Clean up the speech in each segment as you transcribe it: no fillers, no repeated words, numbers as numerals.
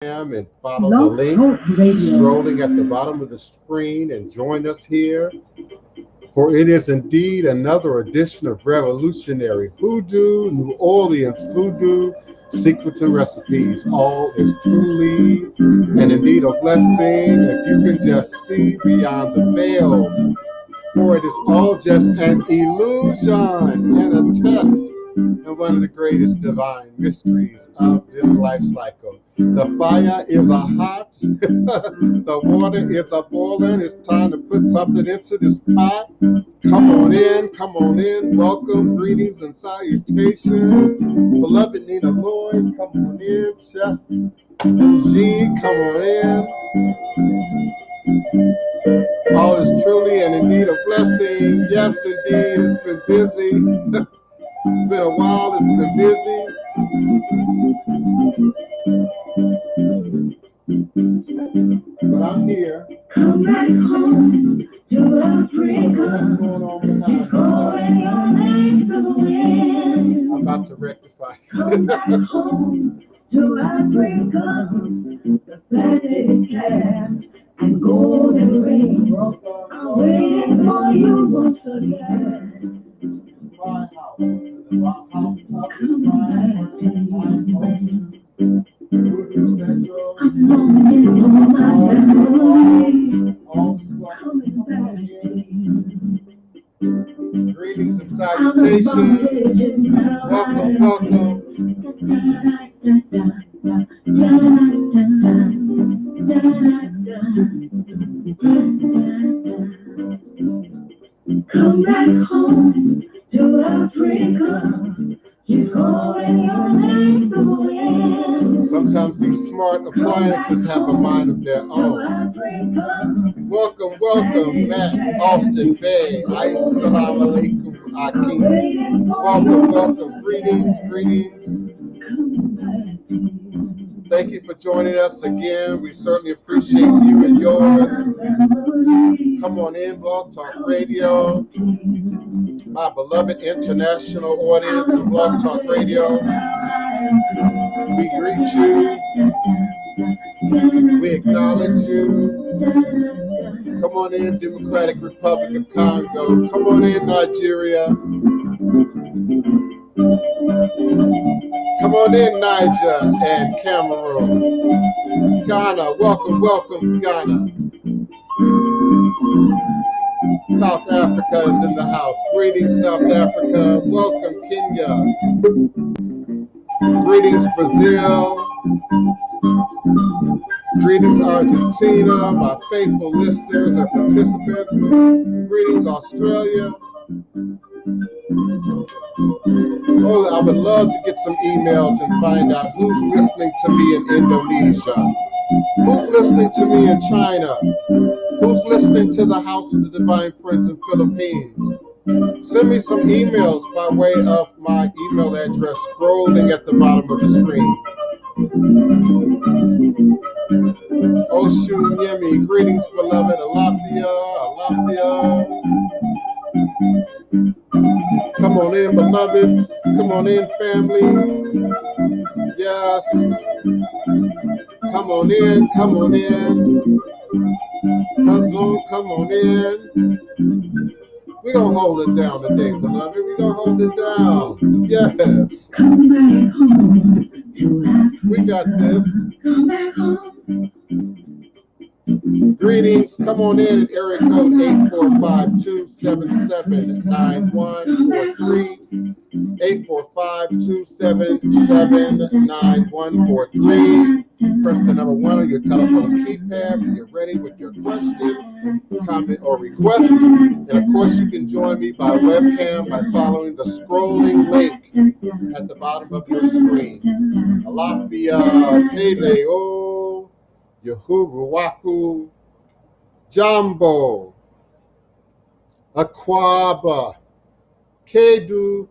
And follow the link strolling at the bottom of the screen and join us here, for it is indeed another edition of Revolutionary Hoodoo, New Orleans Voodoo, Secrets and Recipes. All is truly and indeed a blessing if you can just see beyond the veils, for it is all just an illusion and a test and one of the greatest divine mysteries of this life cycle. The fire is a hot, the water is a boiling. It's time to put something into this pot. Come on in, welcome, greetings and salutations. Beloved Nina Lloyd, come on in. Chef G, come on in. All is truly and indeed a blessing. Yes, indeed, it's been busy. It's been a while, it's been busy. But I'm here. Come back home to Africa. What's going on behind Calling your name to the wind. I'm about to rectify. Come back home to Africa. The fatted calf and golden ring. I'm waiting for you once again. My house, the house of DivinePrince, Time Oceans, Voodoo Central, greetings and salutations. Welcome. Come back home to Africa. She's calling your name to the wind. Sometimes these smart appliances have a mind of their own. Welcome, Matt, Austin Bay, Assalamu alaikum, Akeem. Welcome, greetings. Thank you for joining us again. We certainly appreciate you and yours. Come on in, Blog Talk Radio. My beloved international audience in Blog Talk Radio, we greet you. We acknowledge you. Come on in, Democratic Republic of Congo. Come on in, Nigeria. Come on in, Niger and Cameroon. Ghana, welcome, Ghana. South Africa is in the house. Greetings, South Africa. Welcome, Kenya. Greetings, Brazil. Greetings, Argentina, my faithful listeners and participants. Greetings, Australia. Oh, I would love to get some emails and find out who's listening to me in Indonesia. Who's listening to me in China? Who's listening to the House of the DivinePrince in Philippines? Send me some emails by way of my email address scrolling at the bottom of the screen. Oshun Yemi, greetings, beloved. Alafia. Come on in, beloveds. Come on in, family. Yes. Come on in. Kazoo, come on in. We're going to hold it down today, beloved. We're going to hold it down. Yes. We got this. Greetings. Come on in at area code 845-277-9143. 845-277-9143. Press the number 1 on your telephone keypad when you're ready with your question, comment, or request. And of course, you can join me by webcam by following the scrolling link at the bottom of your screen. Alafia, Peleo, Yahuruwaku, Jambo, Akwaba, Kedu,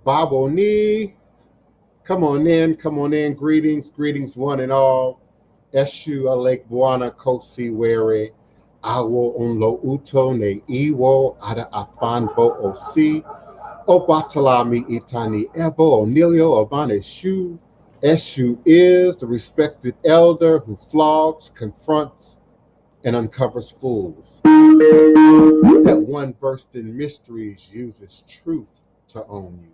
Baboni. Come on in. Greetings, one and all. Eshu Alek Buana Kosi Were, Awo Unlo Uto Ne Iwo Ada Afan Bo Osi, Obatala Mi Itani Ebo Onilio Obane Shu, Eshu is the respected elder who flogs, confronts, and uncovers fools. That one versed in mysteries uses truth to own you.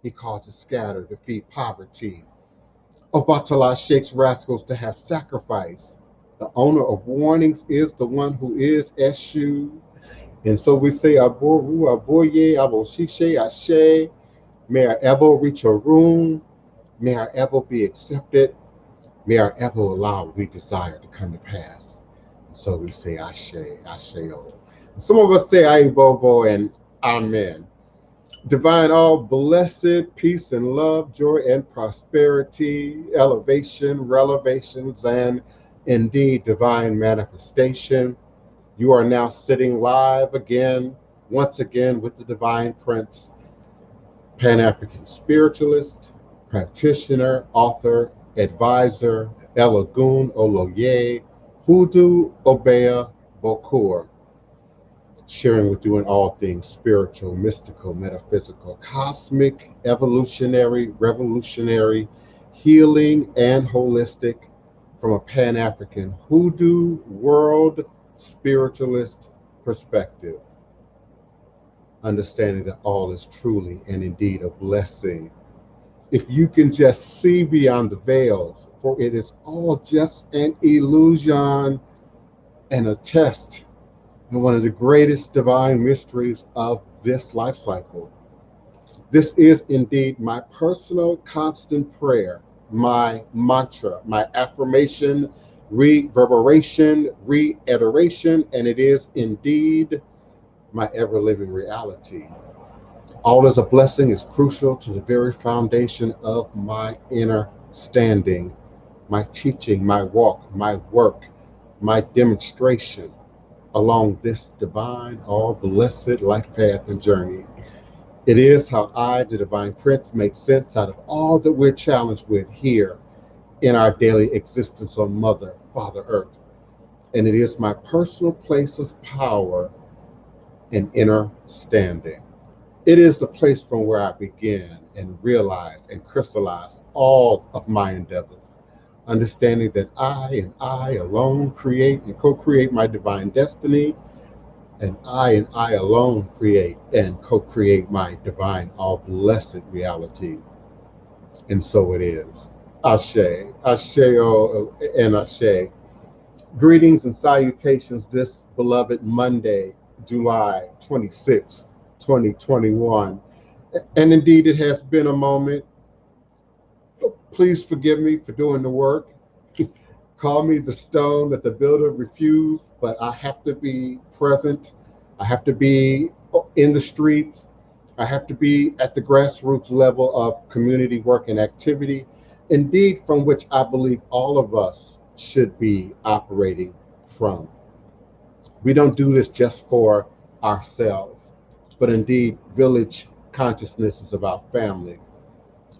He called to scatter, defeat poverty. Obatala shakes rascals to have sacrifice. The owner of warnings is the one who is Eshu. And so we say, Aboru, Aboye, Aboshishe, Ashe. May our Ebo reach a room. May our Ebo be accepted. May our Ebo allow what we desire to come to pass. And so we say, Ashe, Asheo. Some of us say, Aibobo and Amen. Divine, all blessed peace and love, joy and prosperity, elevation, relevations, and indeed divine manifestation. You are now sitting live again, once again, with the Divine Prince, Pan-African Spiritualist, Practitioner, Author, Advisor, Elagun Oloye, Hoodoo Obeah Bokur, sharing with you in all things spiritual, mystical, metaphysical, cosmic, evolutionary, revolutionary, healing, and holistic from a Pan-African Hoodoo world spiritualist perspective, understanding that all is truly and indeed a blessing. If you can just see beyond the veils, for it is all just an illusion and a test, and one of the greatest divine mysteries of this life cycle. This is indeed my personal constant prayer, my mantra, my affirmation, reverberation, reiteration, and it is indeed my ever-living reality. All as a blessing is crucial to the very foundation of my inner standing, my teaching, my walk, my work, my demonstration along this divine, all blessed life path and journey. It is how I, the Divine Prince, make sense out of all that we're challenged with here in our daily existence on Mother, Father Earth. And it is my personal place of power and inner standing. It is the place from where I begin and realize and crystallize all of my endeavors, understanding that I and I alone create and co-create my divine destiny, and I alone create and co-create my divine, all blessed reality. And so it is. Ashe, Asheo, and Ashe. Greetings and salutations this beloved Monday, July 26, 2021. And indeed, it has been a moment. Please forgive me for doing the work. Call me the stone that the builder refused, but I have to be present. I have to be in the streets. I have to be at the grassroots level of community work and activity, indeed, from which I believe all of us should be operating from. We don't do this just for ourselves, but indeed, village consciousness is about family,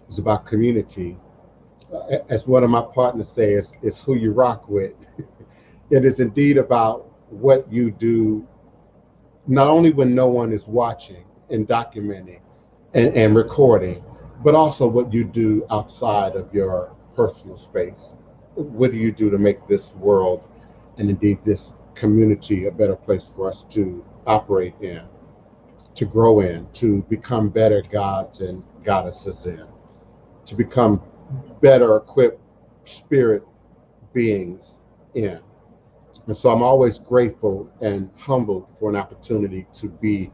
it's about community. As one of my partners says, it's who you rock with. It is indeed about what you do, not only when no one is watching and documenting and recording, but also what you do outside of your personal space. What do you do to make this world and indeed this community a better place for us to operate in, to grow in, to become better gods and goddesses in, to become better equipped spirit beings in. And so I'm always grateful and humbled for an opportunity to be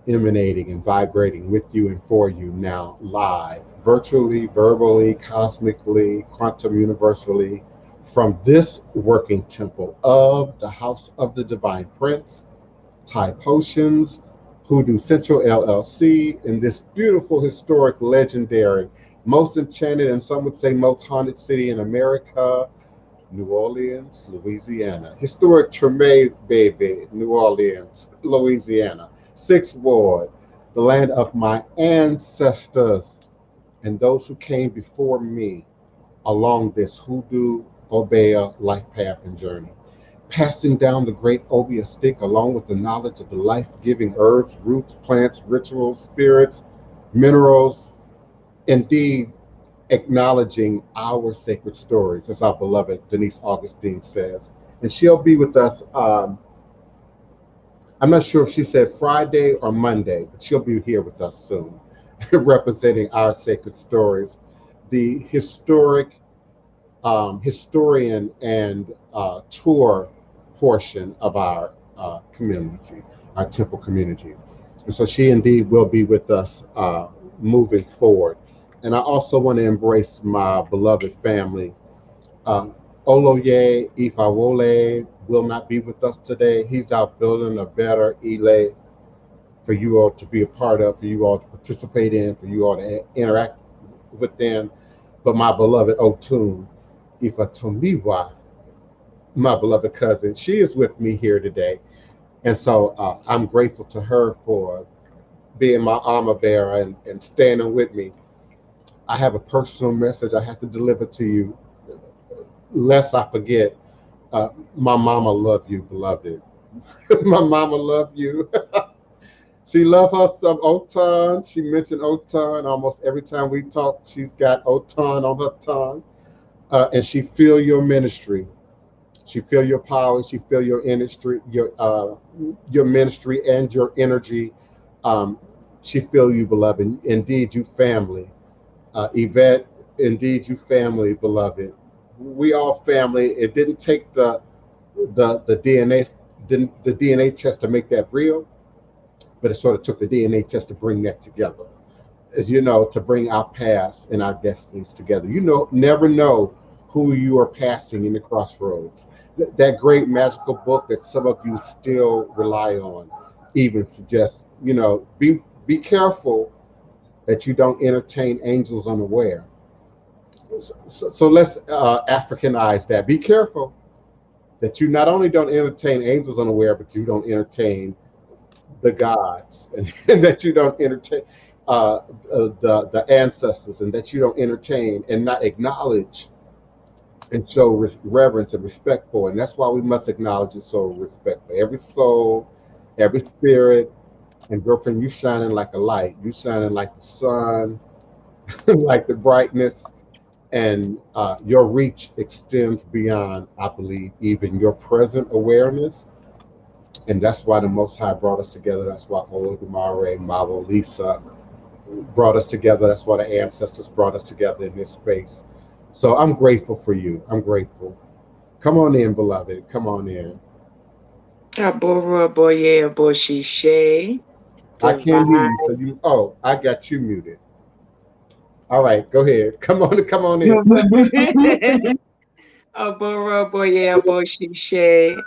emanating and vibrating with you and for you now live, virtually, verbally, cosmically, quantum universally, from this working temple of the House of the Divine Prince, Thai Potions, Hoodoo Central LLC, in this beautiful, historic, legendary, most enchanted, and some would say most haunted city in America, New Orleans, Louisiana. Historic Treme Baby, New Orleans, Louisiana. 6th Ward, the land of my ancestors and those who came before me along this Hoodoo Obeah life path and journey. Passing down the great Obeah stick along with the knowledge of the life-giving herbs, roots, plants, rituals, spirits, minerals, indeed, acknowledging our sacred stories, as our beloved Denise Augustine says. And she'll be with us. I'm not sure if she said Friday or Monday, but she'll be here with us soon, representing our sacred stories, the historian and tour portion of our community, our temple community. And so she indeed will be with us moving forward. And I also want to embrace my beloved family. Uh, Oloye Ifawole will not be with us today. He's out building a better Ile for you all to be a part of, for you all to participate in, for you all to interact within. But my beloved Otun, Ifatomiwa, my beloved cousin, she is with me here today. And so I'm grateful to her for being my armor bearer and standing with me. I have a personal message I have to deliver to you, lest I forget. My mama love you, beloved. My mama love you. She love her some Otun. She mentioned Otun almost every time we talk. She's got Otun on her tongue, and she feel your ministry. She feel your power. She feel your ministry and your energy. Um, she feel you, beloved. Indeed, you family. Yvette, indeed, you family, beloved. We all family. It didn't take the DNA didn't the DNA test to make that real, but it sort of took the DNA test to bring that together. As you know, to bring our paths and our destinies together. You know, never know who you are passing in the crossroads. That great magical book that some of you still rely on even suggests, be careful that you don't entertain angels unaware. So let's Africanize that. Be careful that you not only don't entertain angels unaware, but you don't entertain the gods, and that you don't entertain the ancestors, and that you don't entertain and not acknowledge and show reverence and respect for. And that's why we must acknowledge and show respect for every soul, every spirit. And girlfriend, you shining like a light. You shining like the sun, like the brightness, and your reach extends beyond, I believe, even your present awareness. And that's why the Most High brought us together. That's why Olodumare, Mavo, Lisa brought us together. That's why the ancestors brought us together in this space. So I'm grateful for you. I'm grateful. Come on in, beloved. Come on in. Aboro Boye Aboshishe. I can't hear you. So I got you muted. All right, go ahead. Come on, come on in. Aboro Boye Aboshishe.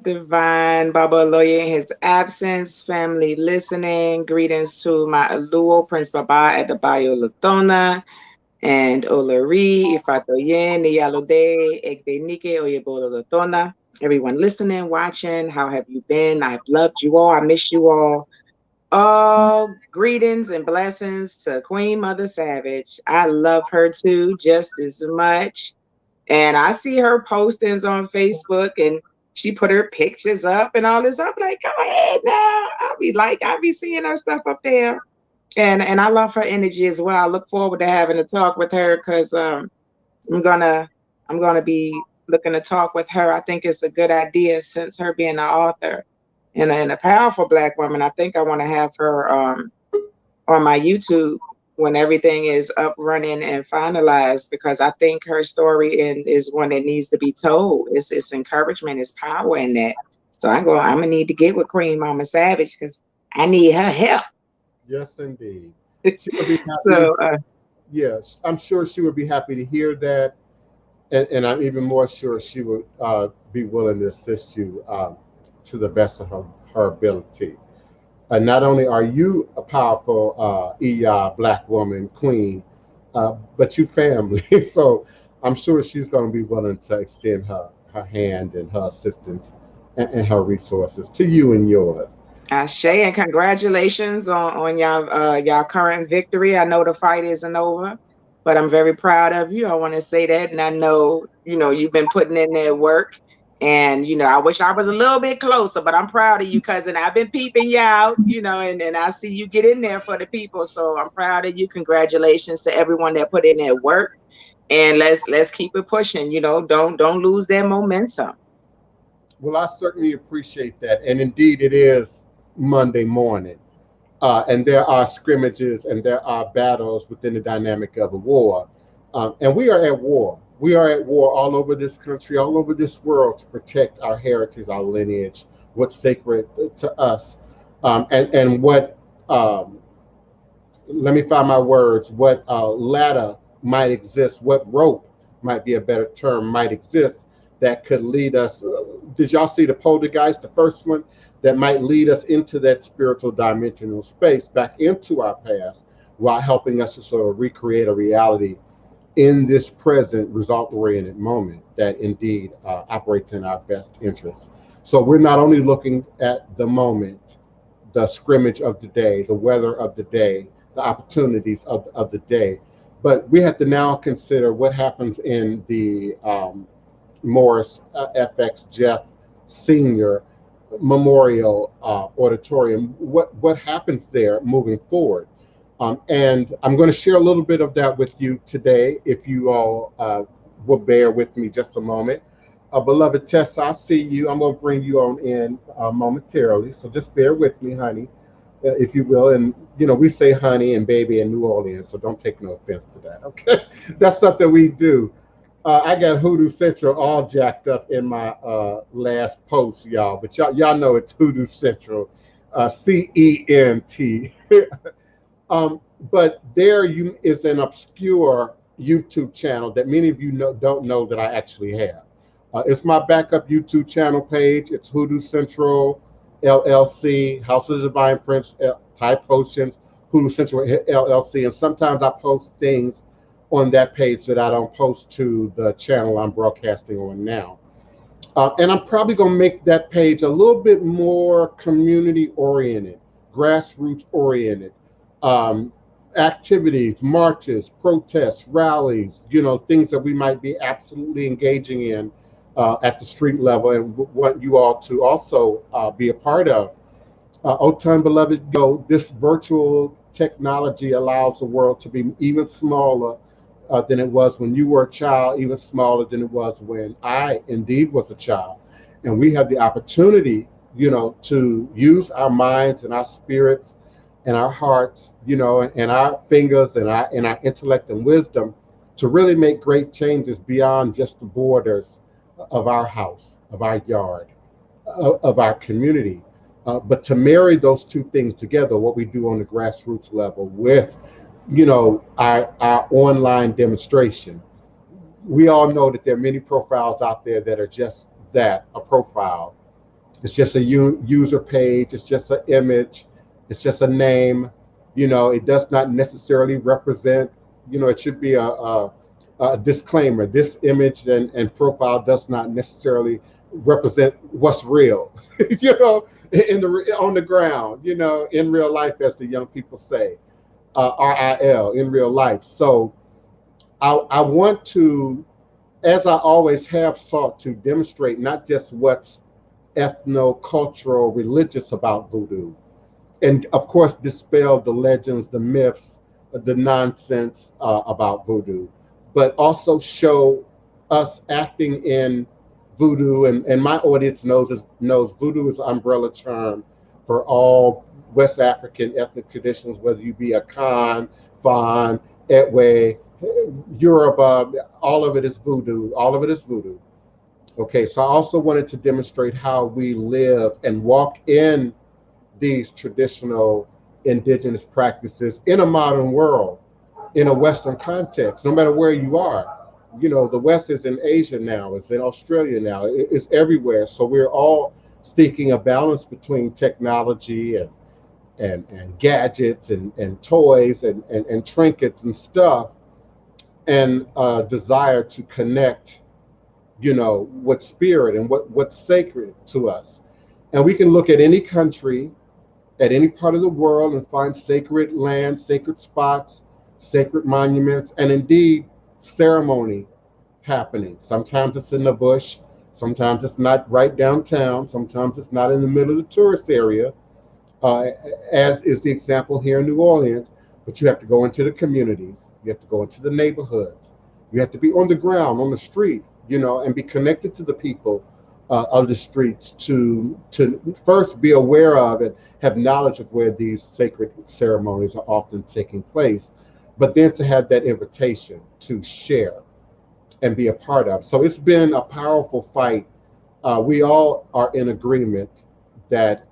Divine Baba Oloye in his absence. Family listening. Greetings to my Aluo, Prince Baba at the Bayo Latona. And Olori, Ifatoye, Niyalode, Egbenike, Oyebola Latona. Everyone listening, watching, how have you been? I've loved you all. I miss you all. All greetings and blessings to Queen Mother Savage. I love her too, just as much. And I see her postings on Facebook, and she put her pictures up and all this. I'm like, go ahead now. I'll be seeing her stuff up there. And I love her energy as well. I look forward to having a talk with her, because I'm gonna be looking to talk with her. I think it's a good idea, since her being an author and a powerful Black woman. I think I want to have her on my YouTube when everything is up running and finalized, because I think her story is one that needs to be told. It's encouragement, it's power in that. So I'm gonna need to get with Queen Mama Savage, because I need her help. Yes, indeed. She would be happy. So Yes, I'm sure she would be happy to hear that, and I'm even more sure she would be willing to assist you to the best of her ability. Not only are you a powerful Black woman queen, but you family. So I'm sure she's going to be willing to extend her hand and her assistance and her resources to you and yours. Ashe, and congratulations on y'all current victory. I know the fight isn't over, but I'm very proud of you. I want to say that, and I know you've been putting in that work, And, you know, I wish I was a little bit closer, but I'm proud of you, cousin. I've been peeping you out, you know, and I see you get in there for the people. So I'm proud of you. Congratulations to everyone that put in their work. And let's keep it pushing, you know, don't lose that momentum. Well, I certainly appreciate that. And indeed, it is Monday morning. And there are scrimmages and there are battles within the dynamic of a war. And we are at war. We are at war all over this country, all over this world to protect our heritage, our lineage, what's sacred to us. And what, let me find my words, what ladder might exist, what rope might be a better term, might exist that could lead us. Did y'all see the poltergeist, the first one, that might lead us into that spiritual dimensional space, back into our past, while helping us to sort of recreate a reality in this present result-oriented moment that indeed operates in our best interests. So we're not only looking at the moment, the scrimmage of the day, the weather of the day, the opportunities of the day, but we have to now consider what happens in the Morris FX Jeff Sr. Memorial Auditorium, what happens there moving forward. And I'm going to share a little bit of that with you today, if you all will bear with me just a moment. Beloved Tessa, I see you. I'm going to bring you on in momentarily, so just bear with me, honey, if you will. And, you know, we say honey and baby in New Orleans, so don't take no offense to that, okay? That's something we do. I got Hoodoo Central all jacked up in my last post, y'all, but y'all know it's Hoodoo Central, CENT. But there is an obscure YouTube channel that many of you don't know that I actually have. It's my backup YouTube channel page. It's Hoodoo Central LLC, House of the DivinePrince, Thai Potions, Hoodoo Central LLC. And sometimes I post things on that page that I don't post to the channel I'm broadcasting on now. And I'm probably going to make that page a little bit more community oriented, grassroots oriented. Activities, marches, protests, rallies, you know, things that we might be absolutely engaging in at the street level, and want you all to also be a part of. Otun, beloved, this virtual technology allows the world to be even smaller than it was when you were a child, even smaller than it was when I indeed was a child. And we have the opportunity, you know, to use our minds and our spirits and our hearts, you know, and our fingers and our intellect and wisdom to really make great changes beyond just the borders of our house, of our yard, of our community. But to marry those two things together, what we do on the grassroots level with, you know, our online demonstration. We all know that there are many profiles out there that are just that, a profile. It's just a user page, it's just an image, it's just a name, you know, it does not necessarily represent, you know, it should be a disclaimer. This image and profile does not necessarily represent what's real, you know, on the ground, you know, in real life, as the young people say, RIL, in real life. So I want to, as I always have sought to demonstrate, not just what's ethno-cultural, religious about voodoo, and of course dispel the legends, the myths, the nonsense about voodoo, but also show us acting in voodoo. And my audience knows voodoo is an umbrella term for all West African ethnic traditions, whether you be a Khan, Fan, Etwe, Yoruba, all of it is voodoo. All of it is voodoo. Okay, so I also wanted to demonstrate how we live and walk in these traditional indigenous practices in a modern world, in a Western context, no matter where you are. You know, the West is in Asia now, it's in Australia now, it's everywhere. So we're all seeking a balance between technology and gadgets and toys and trinkets and stuff, and a desire to connect, you know, with spirit and what's sacred to us. And we can look at any country, at any part of the world, and find sacred land, sacred spots, sacred monuments, and indeed ceremony happening. Sometimes it's in the bush, Sometimes it's not right downtown. Sometimes it's not in the middle of the tourist area, as is the example here in New Orleans. But you have to go into the communities. You have to go into the neighborhoods. You have to be on the ground, on the street, and be connected to the people of the streets to first be aware of and have knowledge of where these sacred ceremonies are often taking place, but then to have that invitation to share and be a part of. So it's been a powerful fight. We all are in agreement that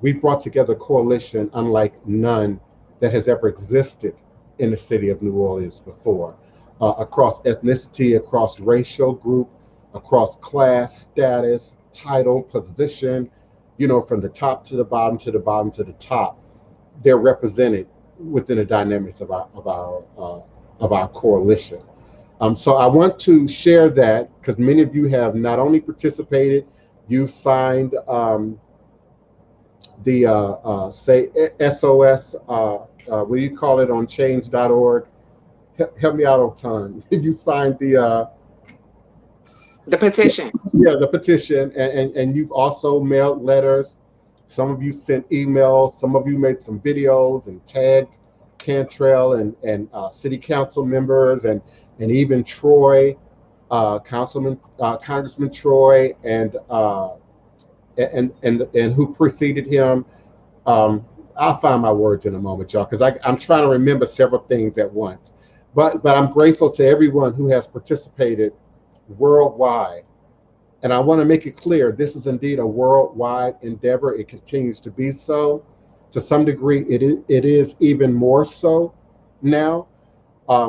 we've brought together a coalition unlike none that has ever existed in the city of New Orleans before, across ethnicity, across racial group, across class, status, title, position, from the top to the bottom, to the bottom to the top. They're represented within the dynamics of our coalition. So I want to share that because many of you have not only participated, you've signed the say SOS, what do you call it, on change.org? Help me out, Otun. You signed the petition. Yeah, the petition, and you've also mailed letters. Some of you sent emails. Some of you made some videos and tagged Cantrell and city council members and even Troy, Congressman Troy, and who preceded him. I'll find my words in a moment, y'all, because I'm trying to remember several things at once. But I'm grateful to everyone who has participated worldwide. And I want to make it clear, this is indeed a worldwide endeavor. It continues to be so. To some degree, it is even more so now.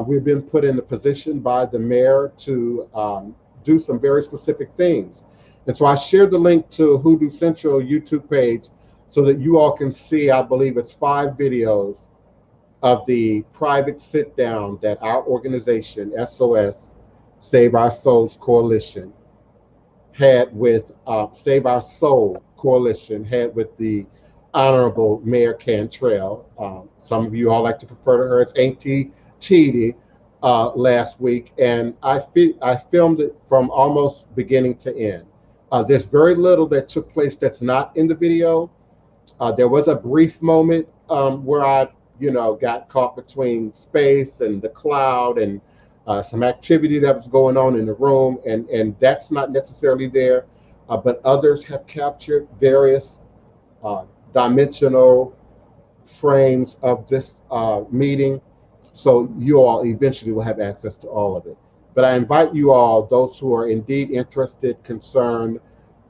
We've been put in a position by the mayor to do some very specific things. And so I shared the link to Hoodoo Central YouTube page so that you all can see, I believe it's 5 videos of the private sit down that our organization, SOS, Save Our Souls Coalition, had with Save Our Soul Coalition, had with the Honorable Mayor Cantrell. Some of you all like to refer to her as Auntie Titi last week, and I filmed it from almost beginning to end. There's very little that took place that's not in the video. There was a brief moment where I, got caught between space and the cloud and some activity that was going on in the room, and that's not necessarily there, but others have captured various dimensional frames of this meeting, so you all eventually will have access to all of it. But I invite you all, those who are indeed interested, concerned,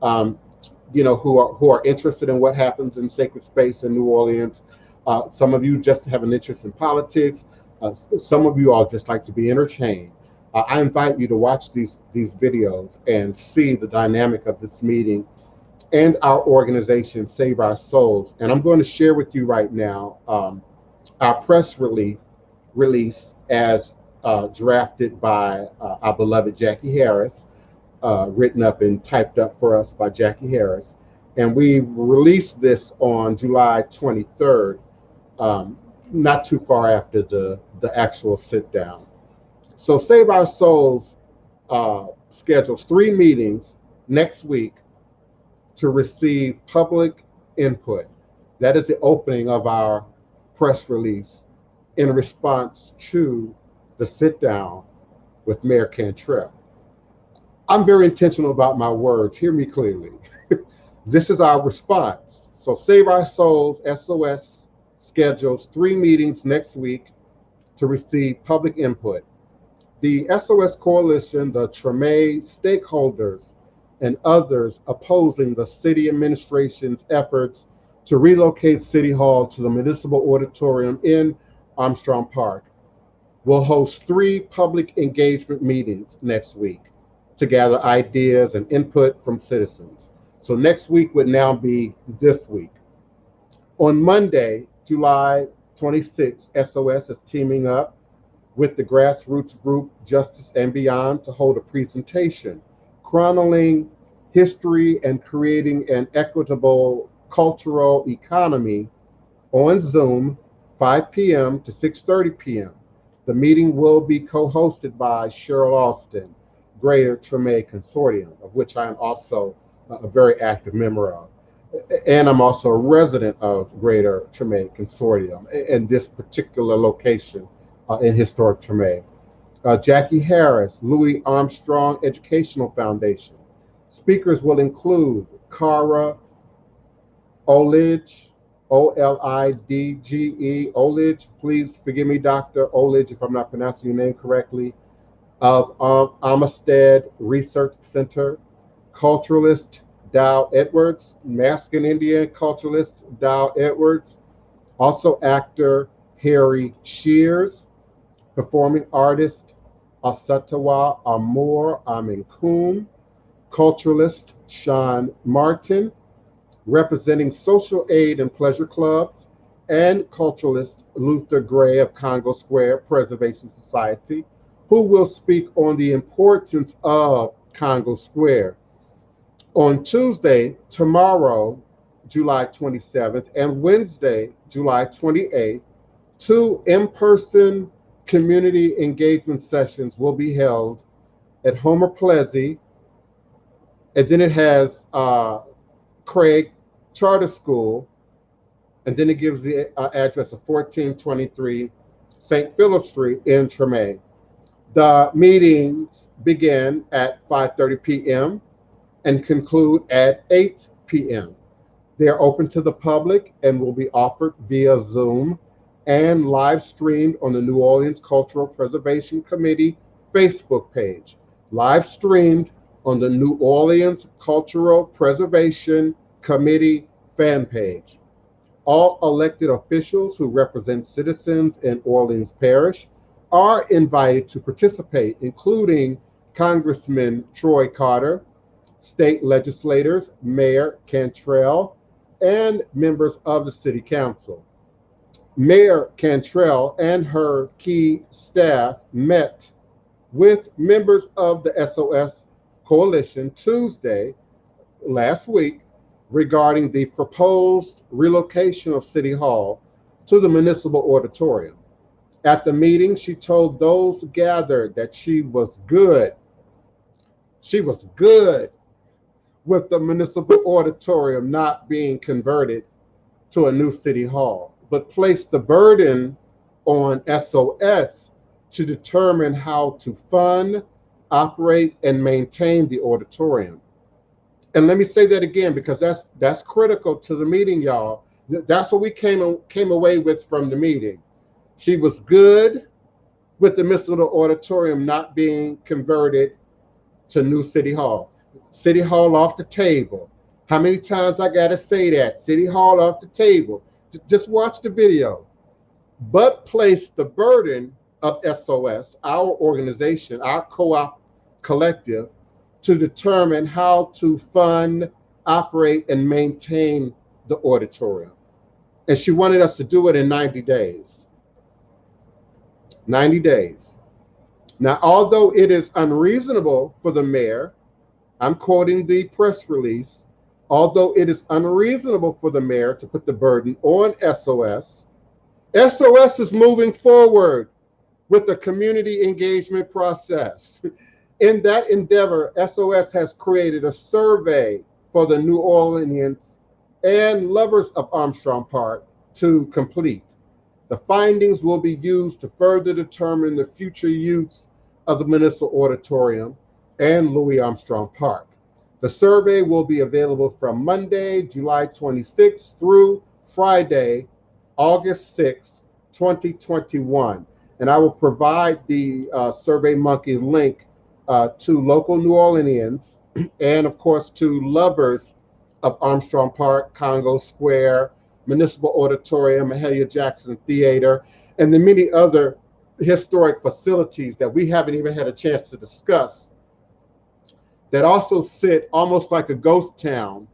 who are interested in what happens in sacred space in New Orleans. Some of you just have an interest in politics. Some of you all just like to be entertained. I invite you to watch these videos and see the dynamic of this meeting and our organization, Save Our Souls. And I'm going to share with you right now our press release as drafted by our beloved Jackie Harris, written up and typed up for us by Jackie Harris. And we released this on July 23rd, not too far after the actual sit down. So Save Our Souls schedules 3 meetings next week to receive public input. That is the opening of our press release in response to the sit down with Mayor Cantrell. I'm very intentional about my words. Hear me clearly. This is our response. So Save Our Souls, SOS, schedules 3 meetings next week to receive public input. The SOS Coalition, the Treme stakeholders, and others opposing the city administration's efforts to relocate City Hall to the Municipal Auditorium in Armstrong Park will host 3 public engagement meetings next week to gather ideas and input from citizens. So next week would now be this week. On Monday, July 26th, SOS is teaming up with the grassroots group Justice and Beyond to hold a presentation chronicling history and creating an equitable cultural economy on Zoom, 5 p.m. to 6:30 p.m. The meeting will be co-hosted by Cheryl Austin, Greater Treme Consortium, of which I am also a very active member of. And I'm also a resident of Greater Treme Consortium in this particular location in historic Treme. Jackie Harris, Louis Armstrong Educational Foundation. Speakers will include Cara Oladeji, Oladeji, Oladeji. Please forgive me, Dr. Oladeji, if I'm not pronouncing your name correctly, of Amistad Research Center. Culturalist Dow Edwards, Mascan Indian culturalist Dow Edwards. Also actor Harry Shears, performing artist Asatawa Amor Aminkum, culturalist Sean Martin, representing social aid and pleasure clubs, and culturalist Luther Gray of Congo Square Preservation Society, who will speak on the importance of Congo Square. On Tuesday, tomorrow, July 27th, and Wednesday, July 28th, 2 in-person community engagement sessions will be held at Homer Plessy, and then it has Craig Charter School, and then it gives the address of 1423 St. Philip Street in Treme. The meetings begin at 5:30 p.m. and conclude at 8 p.m. They are open to the public and will be offered via Zoom and live streamed on the New Orleans Cultural Preservation Committee Facebook page. Live streamed on the New Orleans Cultural Preservation Committee fan page. All elected officials who represent citizens in Orleans Parish are invited to participate, including Congressman Troy Carter, state legislators, Mayor Cantrell, and members of the City Council. Mayor Cantrell and her key staff met with members of the SOS Coalition Tuesday last week regarding the proposed relocation of City Hall to the Municipal Auditorium. At the meeting, she told those gathered that she was good. She was good with the Municipal Auditorium not being converted to a new City Hall, but placed the burden on SOS to determine how to fund, operate, and maintain the auditorium. And let me say that again, because that's critical to the meeting, y'all. That's what we came away with from the meeting. She was good with the Municipal Auditorium not being converted to new City Hall. City Hall off the table. How many times I gotta say that? City Hall off the table. Just watch the video. But place the burden of SOS, our organization, our co-op collective, to determine how to fund, operate, and maintain the auditorium. And she wanted us to do it in 90 days. 90 days. Now, although it is unreasonable for the mayor, I'm quoting the press release, although it is unreasonable for the mayor to put the burden on SOS, SOS is moving forward with the community engagement process. In that endeavor, SOS has created a survey for the New Orleanians and lovers of Armstrong Park to complete. The findings will be used to further determine the future use of the Municipal Auditorium and Louis Armstrong Park. The survey will be available from Monday, July 26th through Friday, August 6th, 2021. And I will provide the SurveyMonkey link to local New Orleanians and, of course, to lovers of Armstrong Park, Congo Square, Municipal Auditorium, Mahalia Jackson Theater, and the many other historic facilities that we haven't even had a chance to discuss that also sit almost like a ghost town,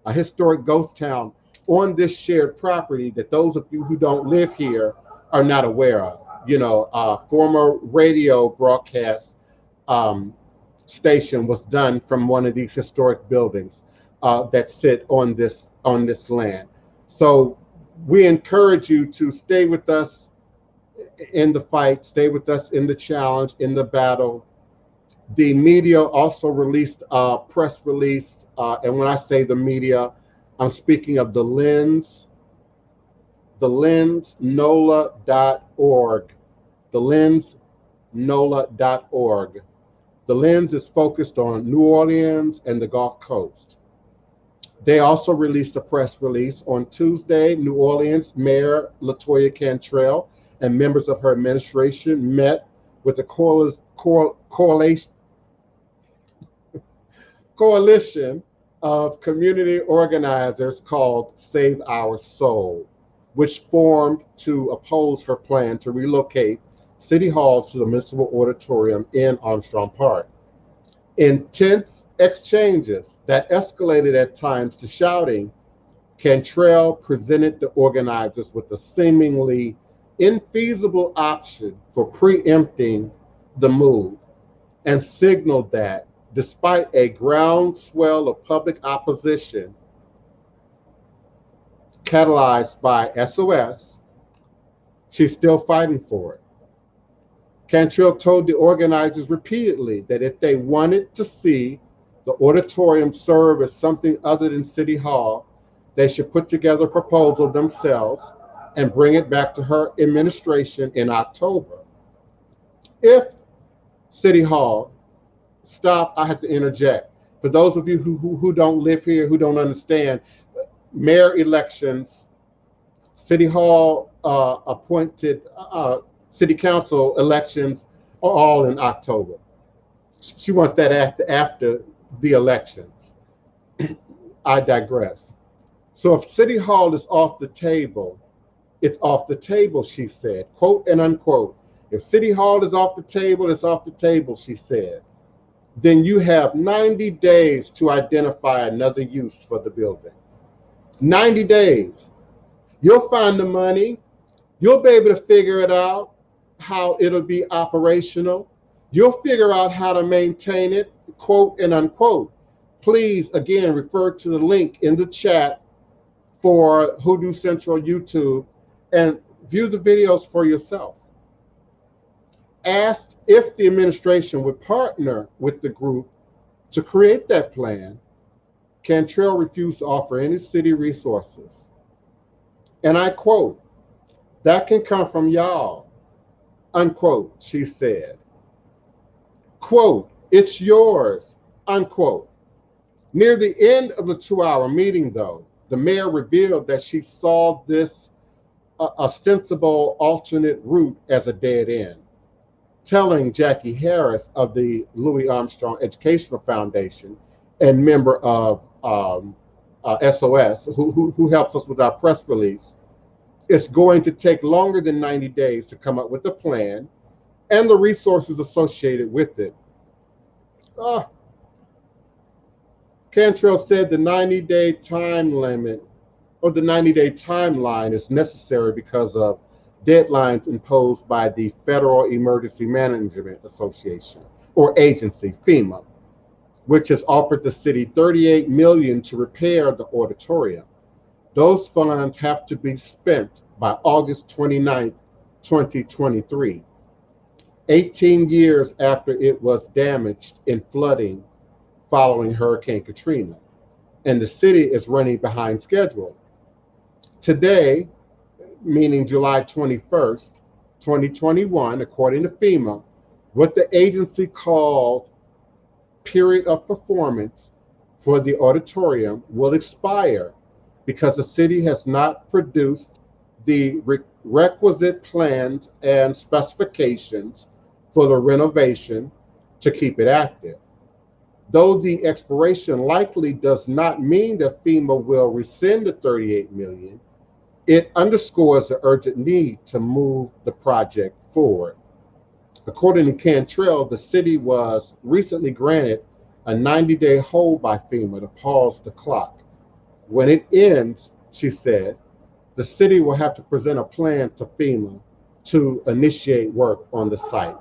a historic ghost town on this shared property that those of you who don't live here are not aware of. You know, former radio broadcast station was done from one of these historic buildings that sit on this land. So we encourage you to stay with us in the fight, stay with us in the challenge, in the battle, The media also released a press release, and when I say the media, I'm speaking of the lensnola.org. The lensnola.org. The lens is focused on New Orleans and the Gulf Coast. They also released a press release on Tuesday. New Orleans Mayor LaToya Cantrell and members of her administration met with the coalition of community organizers called Save Our Soul, which formed to oppose her plan to relocate City Hall to the Municipal Auditorium in Armstrong Park. Intense exchanges that escalated at times to shouting, Cantrell presented the organizers with a seemingly infeasible option for preempting the move and signaled that, despite a groundswell of public opposition catalyzed by SOS, she's still fighting for it. Cantrell told the organizers repeatedly that if they wanted to see the auditorium serve as something other than City Hall, they should put together a proposal themselves and bring it back to her administration in October. If City Hall, stop, I have to interject. For those of you who don't live here, who don't understand, mayor elections, City Hall appointed City Council elections are all in October. She wants that after the elections. I digress. So if City Hall is off the table, it's off the table, she said, quote and unquote. If City Hall is off the table, it's off the table, she said. Then you have 90 days to identify another use for the building. 90 days. You'll find the money. You'll be able to figure it out, how it'll be operational. You'll figure out how to maintain it, quote and unquote. Please, again, refer to the link in the chat for Hoodoo Central YouTube and view the videos for yourself. Asked if the administration would partner with the group to create that plan, Cantrell refused to offer any city resources. And I quote, "That can come from y'all," unquote, she said. Quote, "It's yours," unquote. Near the end of the 2-hour meeting, though, the mayor revealed that she saw this ostensible alternate route as a dead end, telling Jackie Harris of the Louis Armstrong Educational Foundation and member of SOS, who helps us with our press release, it's going to take longer than 90 days to come up with a plan and the resources associated with it. Cantrell said the 90-day time limit or the 90-day timeline is necessary because of deadlines imposed by the Federal Emergency Management Association or agency, FEMA, which has offered the city $38 million to repair the auditorium. Those funds have to be spent by August 29th, 2023, 18 years after it was damaged in flooding following Hurricane Katrina, and the city is running behind schedule. Today, meaning July 21st, 2021, according to FEMA, what the agency calls period of performance for the auditorium will expire because the city has not produced the requisite plans and specifications for the renovation to keep it active. Though the expiration likely does not mean that FEMA will rescind the $38 million, it underscores the urgent need to move the project forward. According to Cantrell, the city was recently granted a 90-day hold by FEMA to pause the clock. When it ends, she said, the city will have to present a plan to FEMA to initiate work on the site.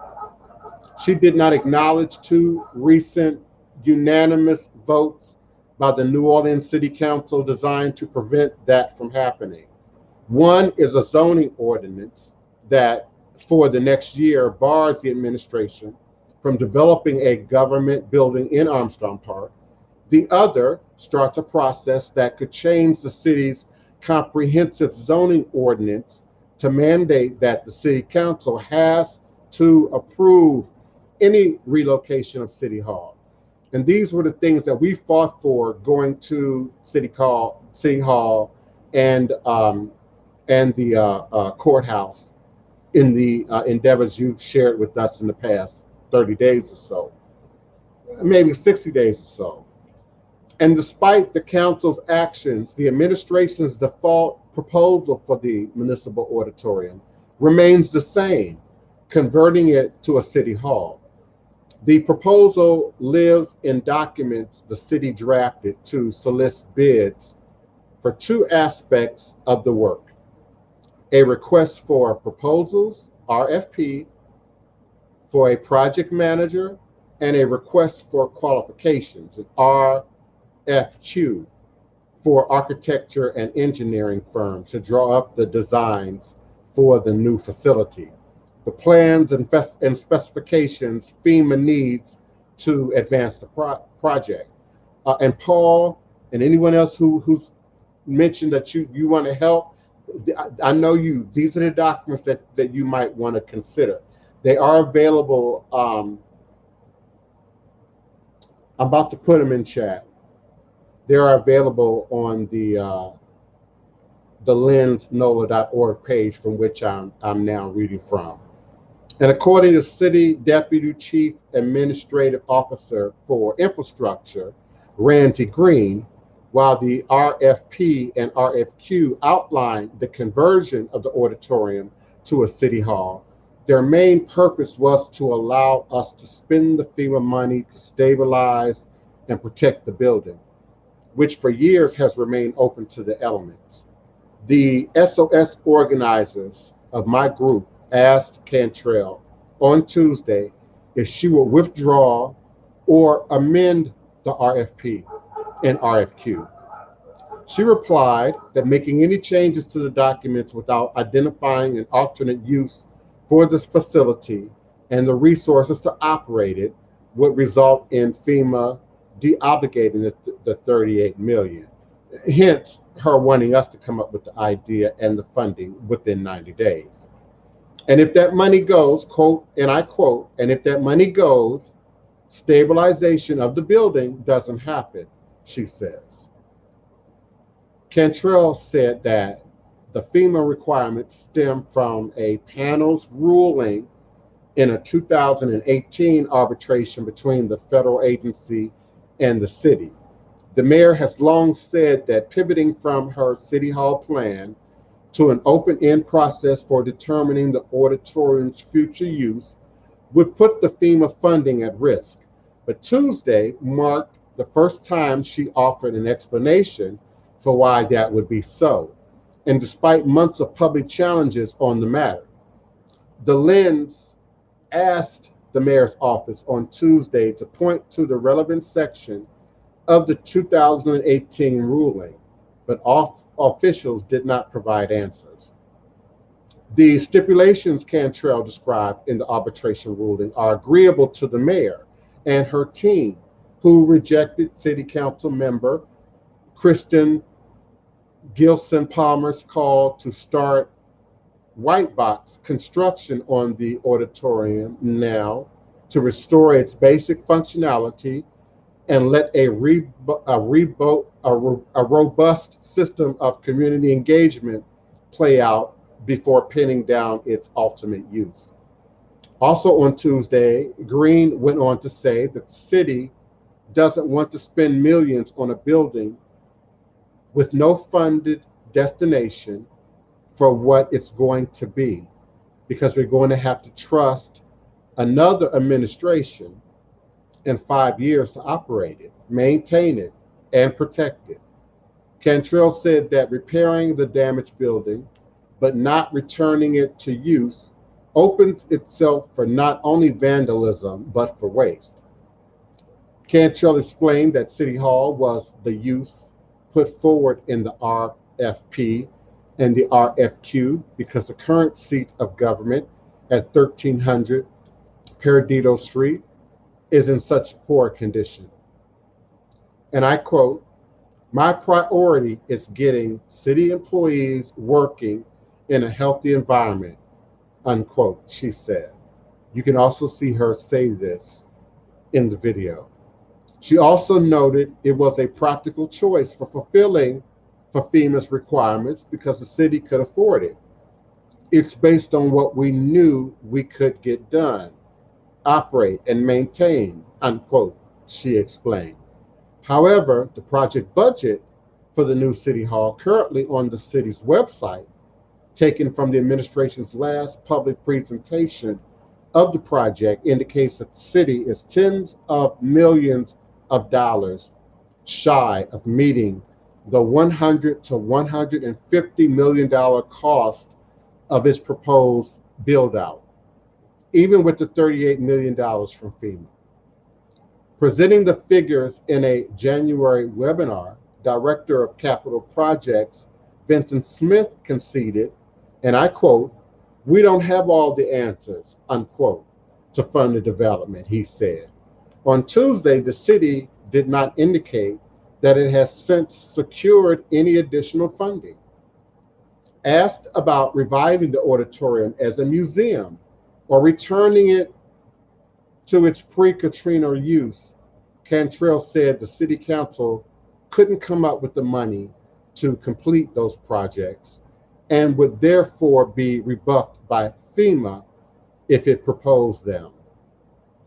She did not acknowledge two recent unanimous votes by the New Orleans City Council designed to prevent that from happening. One is a zoning ordinance that for the next year bars the administration from developing a government building in Armstrong Park. The other starts a process that could change the city's comprehensive zoning ordinance to mandate that the city council has to approve any relocation of City Hall. And these were the things that we fought for going to City Hall and the courthouse in the endeavors you've shared with us in the past 30 days or so, maybe 60 days or so. And despite the council's actions, the administration's default proposal for the municipal auditorium remains the same, converting it to a city hall. The proposal lives in documents the city drafted to solicit bids for two aspects of the work: a request for proposals, RFP, for a project manager, and a request for qualifications, an RFQ, for architecture and engineering firms to draw up the designs for the new facility, the plans and specifications FEMA needs to advance the project. And Paul and anyone else who's mentioned that you want to help, I know these are the documents that you might want to consider. They are available. I'm about to put them in chat. They are available on the lensnola.org page from which I'm now reading from. And according to City Deputy Chief Administrative Officer for Infrastructure, Randy Green, while the RFP and RFQ outline the conversion of the auditorium to a city hall, their main purpose was to allow us to spend the FEMA money to stabilize and protect the building, which for years has remained open to the elements. The SOS organizers of my group asked Cantrell on Tuesday if she would withdraw or amend the RFP and RFQ. She replied that making any changes to the documents without identifying an alternate use for this facility and the resources to operate it would result in FEMA de-obligating the $38 million. Hence, her wanting us to come up with the idea and the funding within 90 days. And if that money goes, quote, and I quote, and if that money goes, stabilization of the building doesn't happen, she says. Cantrell said that the FEMA requirements stem from a panel's ruling in a 2018 arbitration between the federal agency and the city. The mayor has long said that pivoting from her city hall plan to an open-end process for determining the auditorium's future use would put the FEMA funding at risk. But Tuesday marked the first time she offered an explanation for why that would be so. And despite months of public challenges on the matter, the Lens asked the mayor's office on Tuesday to point to the relevant section of the 2018 ruling, but officials did not provide answers. The stipulations Cantrell described in the arbitration ruling are agreeable to the mayor and her team, who rejected City Council member Kristen Gilson Palmer's call to start white box construction on the auditorium now to restore its basic functionality and let a robust system of community engagement play out before pinning down its ultimate use. Also on Tuesday, Green went on to say that the city doesn't want to spend millions on a building with no funded destination for what it's going to be, because we're going to have to trust another administration in 5 years to operate it, maintain it, and protect it. Cantrell said that repairing the damaged building, but not returning it to use, opens itself for not only vandalism, but for waste. Cantrell explained that City Hall was the use put forward in the RFP and the RFQ because the current seat of government at 1300 Perdido Street is in such poor condition. And I quote, "My priority is getting city employees working in a healthy environment," unquote, she said. You can also see her say this in the video. She also noted it was a practical choice for fulfilling FEMA's requirements because the city could afford it. It's based on what we knew we could get done, operate, and maintain, unquote, she explained. However, the project budget for the new City Hall, currently on the city's website, taken from the administration's last public presentation of the project, indicates that the city is tens of millions of dollars shy of meeting the $100 to $150 million cost of its proposed build-out, even with the $38 million from FEMA. Presenting the figures in a January webinar, Director of Capital Projects Vincent Smith conceded, and I quote, "We don't have all the answers," unquote, to fund the development, he said. On Tuesday, the city did not indicate that it has since secured any additional funding. Asked about reviving the auditorium as a museum or returning it to its pre-Katrina use, Cantrell said the city council couldn't come up with the money to complete those projects and would therefore be rebuffed by FEMA if it proposed them.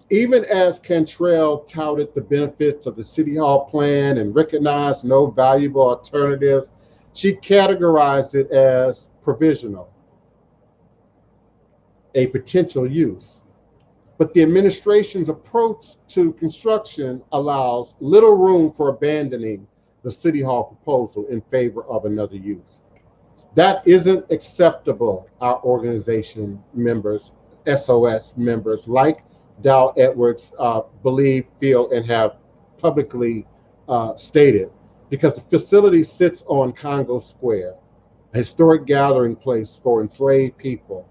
Even as Cantrell touted the benefits of the City Hall plan and recognized no valuable alternatives, she categorized it as provisional, a potential use. But the administration's approach to construction allows little room for abandoning the City Hall proposal in favor of another use. That isn't acceptable, our organization members, SOS members, like Dow Edwards believe, feel, and have publicly stated, because the facility sits on Congo Square, a historic gathering place for enslaved people,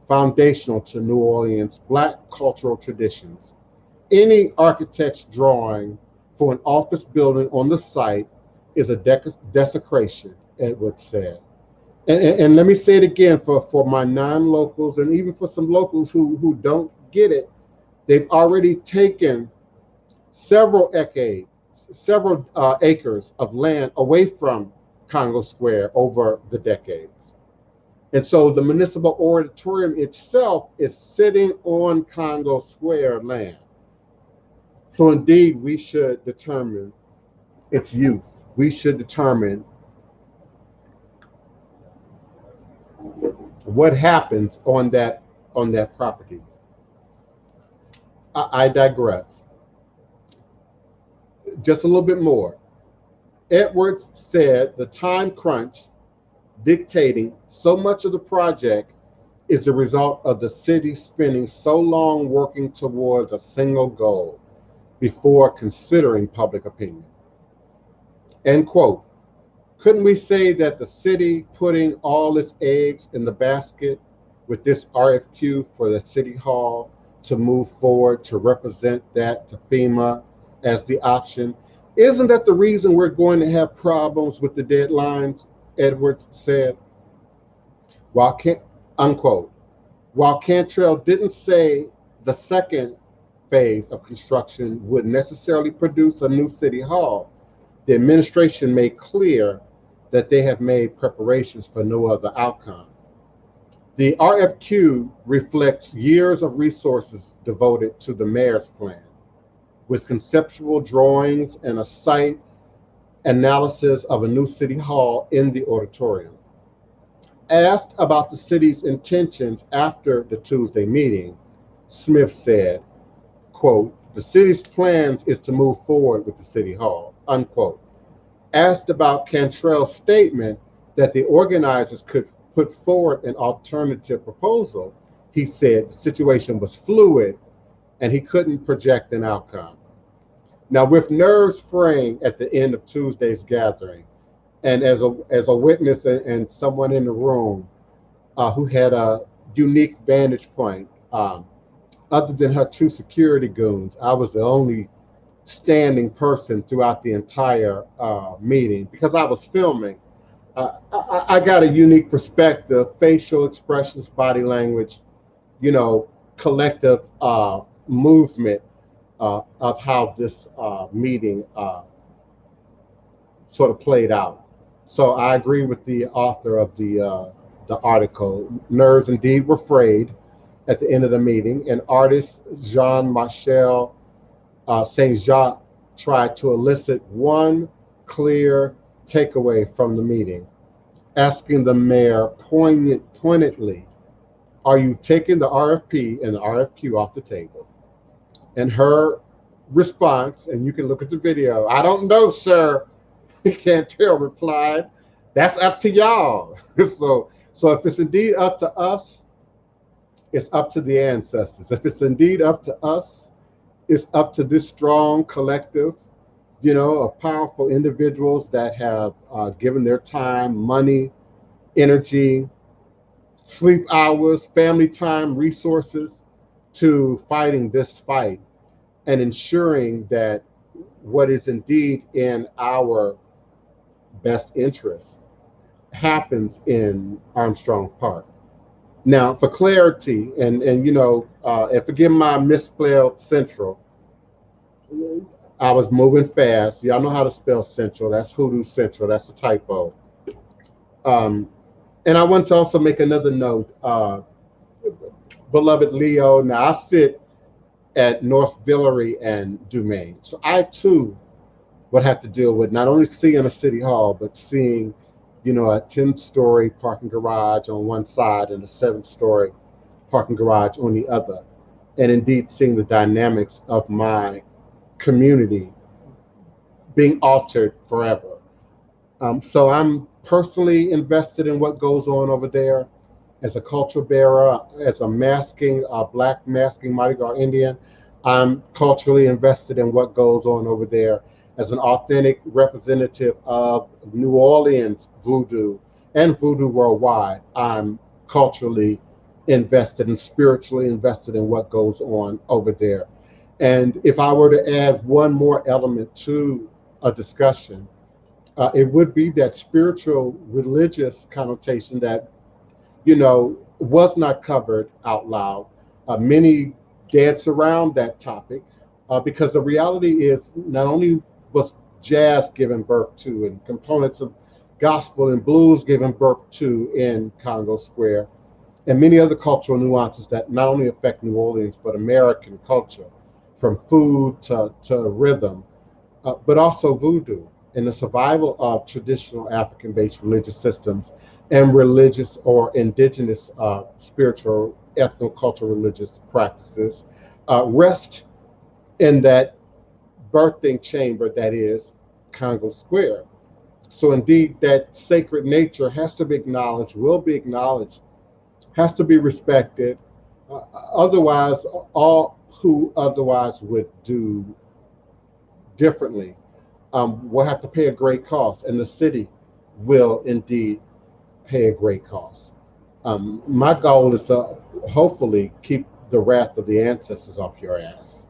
foundational to New Orleans' Black cultural traditions. Any architect's drawing for an office building on the site is a desecration, Edwards said. And let me say it again for my non-locals and even for some locals who don't get it. They've already taken several acres of land away from Congo Square over the decades. And so the municipal auditorium itself is sitting on Congo Square land. So indeed, we should determine its use. We should determine what happens on that property. I digress. Just a little bit more. Edwards said the time crunch dictating so much of the project is a result of the city spending so long working towards a single goal before considering public opinion. End quote. Couldn't we say that the city putting all its eggs in the basket with this RFQ for the City Hall to move forward to represent that to FEMA as the option? Isn't that the reason we're going to have problems with the deadlines? Edwards said. Unquote. While Cantrell didn't say the second phase of construction would necessarily produce a new City Hall, the administration made clear that they have made preparations for no other outcome. The RFQ reflects years of resources devoted to the mayor's plan, with conceptual drawings and a site analysis of a new City Hall in the auditorium. Asked about the city's intentions after the Tuesday meeting, Smith said, quote, "The city's plans is to move forward with the City Hall," unquote. Asked about Cantrell's statement that the organizers could put forward an alternative proposal, he said the situation was fluid and he couldn't project an outcome. Now, with nerves fraying at the end of Tuesday's gathering, and as a witness and someone in the room who had a unique vantage point, other than her 2 security goons, I was the only standing person throughout the entire meeting because I was filming. I got a unique perspective, facial expressions, body language, you know, collective movement of how this meeting sort of played out. So I agree with the author of the article. Nerves indeed were frayed at the end of the meeting, and artist Jean-Michel Saint-Jacques tried to elicit one clear takeaway from the meeting, asking the mayor pointedly, are you taking the RFP and the RFQ off the table? And her response, and you can look at the video, I don't know, sir. Cantrell replied, that's up to y'all. So if it's indeed up to us, it's up to the ancestors. If it's indeed up to us, it's up to this strong collective, you know, of powerful individuals that have given their time, money, energy, sleep hours, family time, resources to fighting this fight and ensuring that what is indeed in our best interest happens in Armstrong Park. Now, for clarity, and you know, and forgive my misspelled Central, I was moving fast. Y'all know how to spell Central. That's Hoodoo Central. That's a typo. And I want to also make another note. Beloved Leo, now I sit at North Villeray and Dumaine. So I too would have to deal with not only seeing a city hall, but seeing, you know, a 10-story parking garage on one side and a 7-story parking garage on the other. And indeed seeing the dynamics of my community being altered forever. So I'm personally invested in what goes on over there as a culture bearer, as a masking, Black masking Mardi Gras Indian. I'm culturally invested in what goes on over there as an authentic representative of New Orleans Voodoo and Voodoo worldwide. I'm culturally invested and spiritually invested in what goes on over there. And if I were to add one more element to a discussion, it would be that spiritual religious connotation that, you know, was not covered out loud. Many dance around that topic because the reality is not only was jazz given birth to and components of gospel and blues given birth to in Congo Square, and many other cultural nuances that not only affect New Orleans, but American culture, from food to rhythm, but also voodoo and the survival of traditional African-based religious systems and religious or indigenous spiritual, ethnocultural religious practices rest in that birthing chamber that is Congo Square. So indeed, that sacred nature has to be acknowledged, will be acknowledged, has to be respected. Otherwise, all who otherwise would do differently will have to pay a great cost, and the city will indeed pay a great cost. My goal is to hopefully keep the wrath of the ancestors off your ass.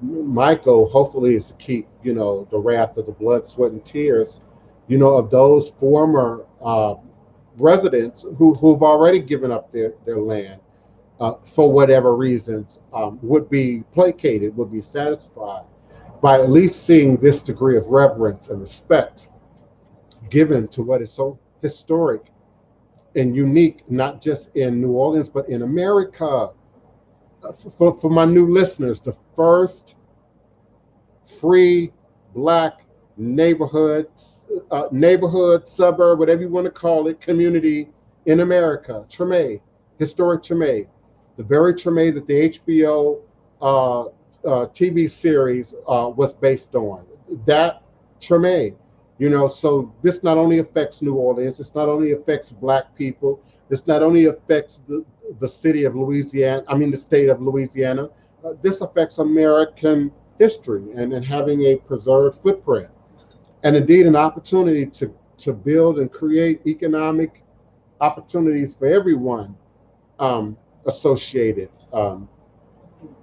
My goal hopefully is to keep, you know, the wrath of the blood, sweat, and tears, you know, of those former residents who've already given up their land for whatever reasons, would be placated, would be satisfied by at least seeing this degree of reverence and respect given to what is so historic and unique, not just in New Orleans, but in America. For my new listeners, the first free Black neighborhood, suburb, whatever you want to call it, community in America, Treme, historic Treme, the very Treme that the HBO TV series was based on. That Treme, you know, so this not only affects New Orleans, this not only affects Black people, this not only affects the city of Louisiana, I mean the state of Louisiana, this affects American history and having a preserved footprint. And indeed an opportunity to build and create economic opportunities for everyone associated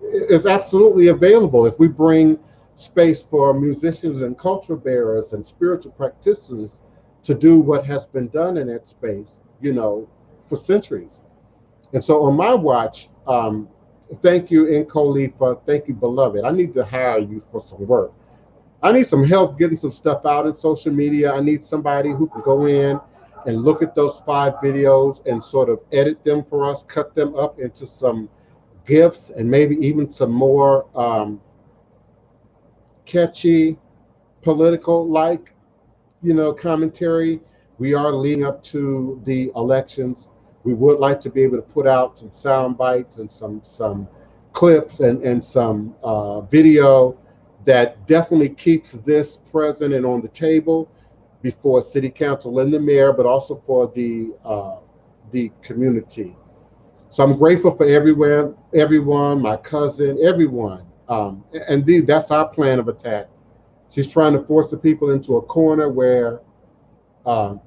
is absolutely available if we bring space for musicians and culture bearers and spiritual practitioners to do what has been done in that space, you know, for centuries. And so on my watch, thank you, Nkolifa, thank you, beloved. I need to hire you for some work. I need some help getting some stuff out in social media. I need somebody who can go in and look at those 5 videos and sort of edit them for us, cut them up into some gifts and maybe even some more catchy political like, you know, commentary. We are leading up to the elections. We would like to be able to put out some sound bites and some clips and some video that definitely keeps this present and on the table before City Council and the mayor, but also for the community. So I'm grateful for everyone, my cousin, everyone. That's our plan of attack. She's trying to force the people into a corner where her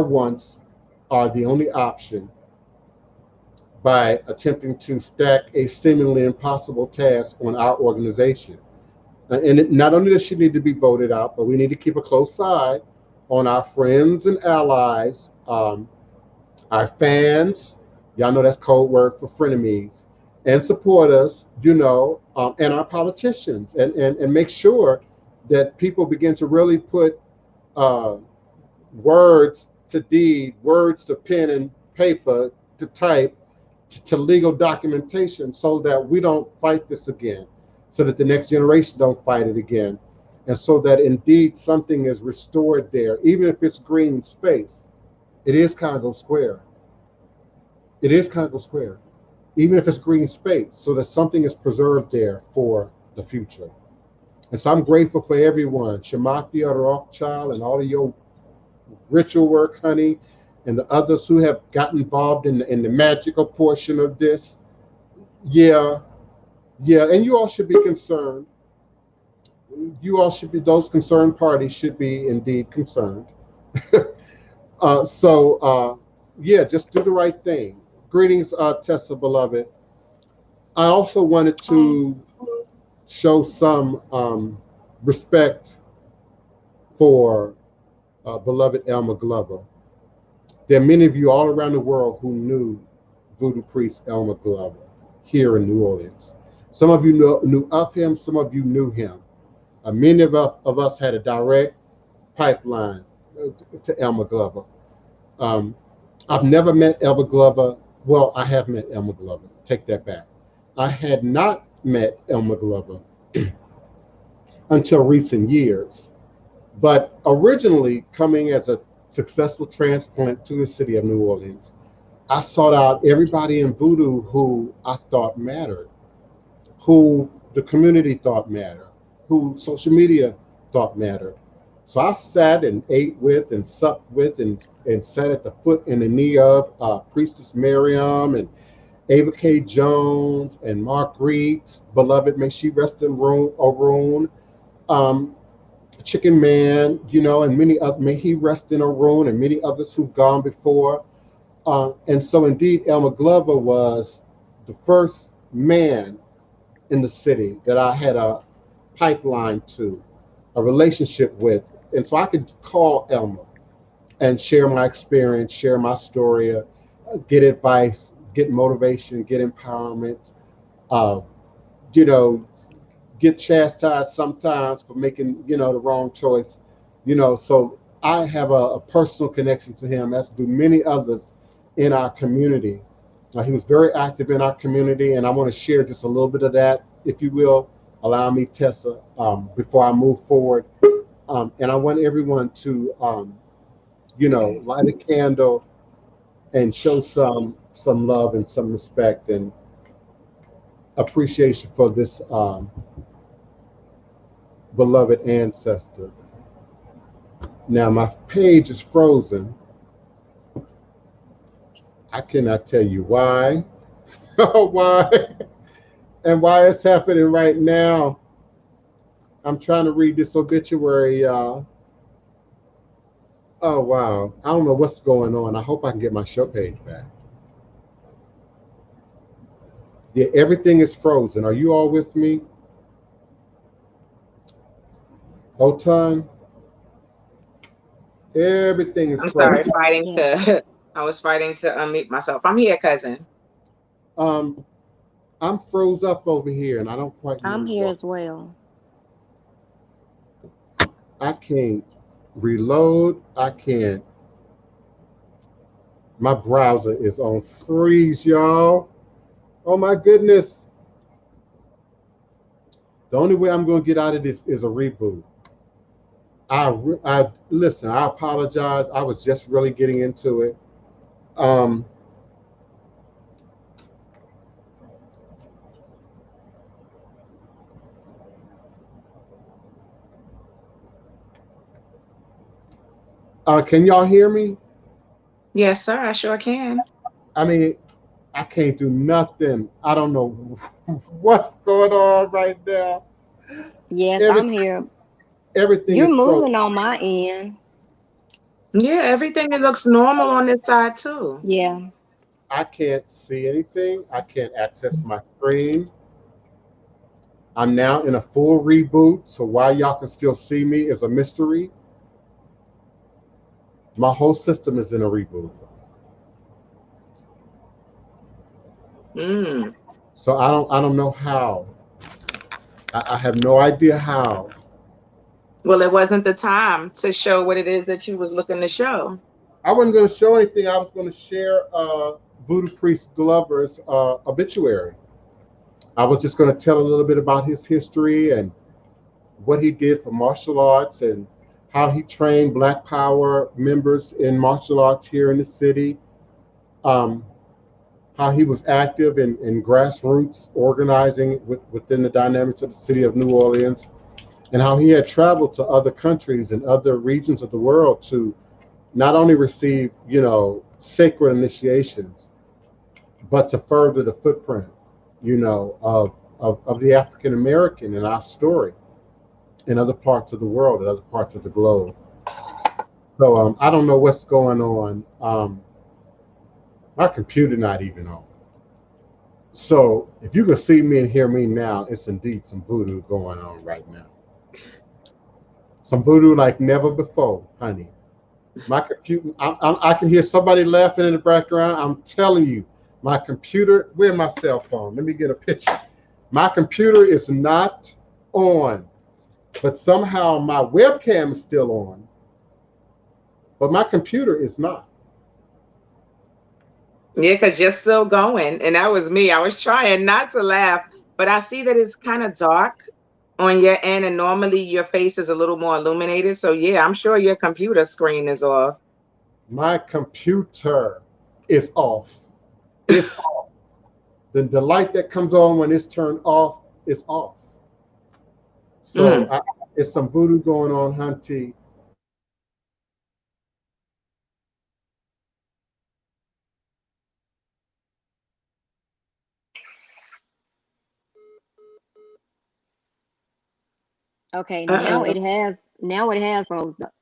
wants are the only option by attempting to stack a seemingly impossible task on our organization. And not only does she need to be voted out, but we need to keep a close eye on our friends and allies, our fans, y'all know that's code word for frenemies, and supporters, you know, and our politicians, and make sure that people begin to really put words to deed, words to pen and paper, to type, to legal documentation, so that we don't fight this again, so that the next generation don't fight it again, and so that indeed something is restored there, even if it's green space. It is Congo Square. It is Congo Square, even if it's green space, so that something is preserved there for the future. And so I'm grateful for everyone, Shemafia, Rothschild, and all of your ritual work, honey, and the others who have gotten involved in the magical portion of this. Yeah, and you all should be concerned. You all should be, those concerned parties should be indeed concerned. Yeah, just do the right thing. Greetings, Tessa, beloved. I also wanted to show some respect for beloved Elmer Glover. There are many of you all around the world who knew Voodoo priest Elmer Glover here in New Orleans. Some of you knew of him, some of you knew him. Many of us had a direct pipeline to Elmer Glover. I've never met Elmer Glover. Well, I have met Elmer Glover. Take that back. I had not met Elmer Glover until recent years. But originally, coming as a successful transplant to the city of New Orleans, I sought out everybody in Voodoo who I thought mattered, who the community thought mattered, who social media thought mattered. So I sat and ate with and supped with and sat at the foot and the knee of Priestess Miriam and Ava K. Jones and Marguerite, beloved, may she rest in Arun, Chicken Man, you know, and many other, may he rest in Arun, and many others who've gone before. And so indeed, Elmer Glover was the first man in the city that I had a pipeline to, a relationship with. And so I could call Elmer and share my experience, share my story, get advice, get motivation, get empowerment, you know, get chastised sometimes for making, you know, the wrong choice, you know. So I have a personal connection to him, as do many others in our community. He was very active in our community, and I want to share just a little bit of that, if you will. Allow me, Tessa, before I move forward. And I want everyone to, you know, light a candle and show some love and some respect and appreciation for this beloved ancestor. Now my page is frozen. I cannot tell you why, why, and why it's happening right now. I'm trying to read this obituary, y'all. Oh, wow. I don't know what's going on. I hope I can get my show page back. Yeah, everything is frozen. Are you all with me? Otun, everything is I'm sorry, frozen. fighting Yeah, to I was fighting to unmute myself. I'm here, cousin. Um, I'm froze up over here, and I don't quite know I'm here what. as well. I can't reload. I can't. My browser is on freeze, y'all. Oh my goodness. The only way I'm going to get out of this is a reboot. I listen. I apologize. I was just really getting into it. Um, can y'all hear me? Yes, sir, I sure can. I mean, I can't do nothing. I don't know what's going on right now. Yes, Every, I'm here. everything You're is frozen. moving on my end. Yeah, everything it looks normal on this side too. Yeah. I can't see anything. I can't access my screen. I'm now in a full reboot, so why y'all can still see me is a mystery. My whole system is in a reboot. Mm. So I don't know how. I have no idea how. Well, it wasn't the time to show what it is that you was looking to show. I wasn't going to show anything. I was going to share Voodoo Priest Glover's obituary. I was just going to tell a little bit about his history and what he did for martial arts and how he trained Black Power members in martial arts here in the city. Um, how he was active in grassroots organizing within the dynamics of the city of New Orleans, and how he had traveled to other countries and other regions of the world to not only receive, sacred initiations, but to further the footprint, of the African American in our story in other parts of the world, in other parts of the globe. So I don't know what's going on. My computer not even on. So if you can see me and hear me now, it's indeed some voodoo going on right now. Some voodoo like never before, honey. My computer, I can hear somebody laughing in the background. I'm telling you, my computer, where's my cell phone? Let me get a picture. My computer is not on, but somehow my webcam is still on, but my computer is not. Yeah, because you're still going. And that was me. I was trying not to laugh, but I see that it's kind of dark on your end, and normally your face is a little more illuminated. So yeah, I'm sure your computer screen is off. My computer is off. It's off. The light that comes on when it's turned off is off. So Mm. it's some voodoo going on, Hunty. Okay, Uh-oh. now it has frozen up.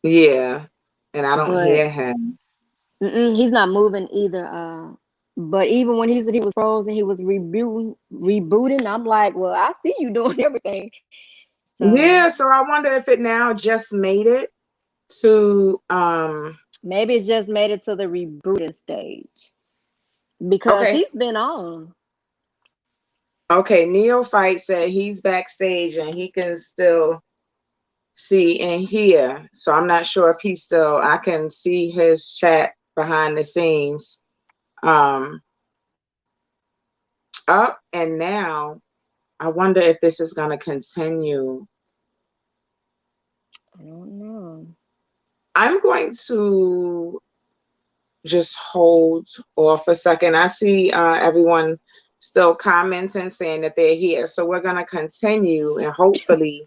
Yeah. And I don't But hear him. he's not moving either. But even when he said he was frozen, he was rebooting. I'm like, well, I see you doing everything. So Yeah, so I wonder if it now just made it to maybe it's just made it to the rebooting stage because okay. he's been on. Okay, Neophyte said he's backstage and he can still see and hear. So I'm not sure if he's still, I can see his chat behind the scenes. Um Up and now I wonder if this is going to continue. I don't know. I'm going to just hold off a second. I see everyone still commenting saying that they're here. So we're going to continue, and hopefully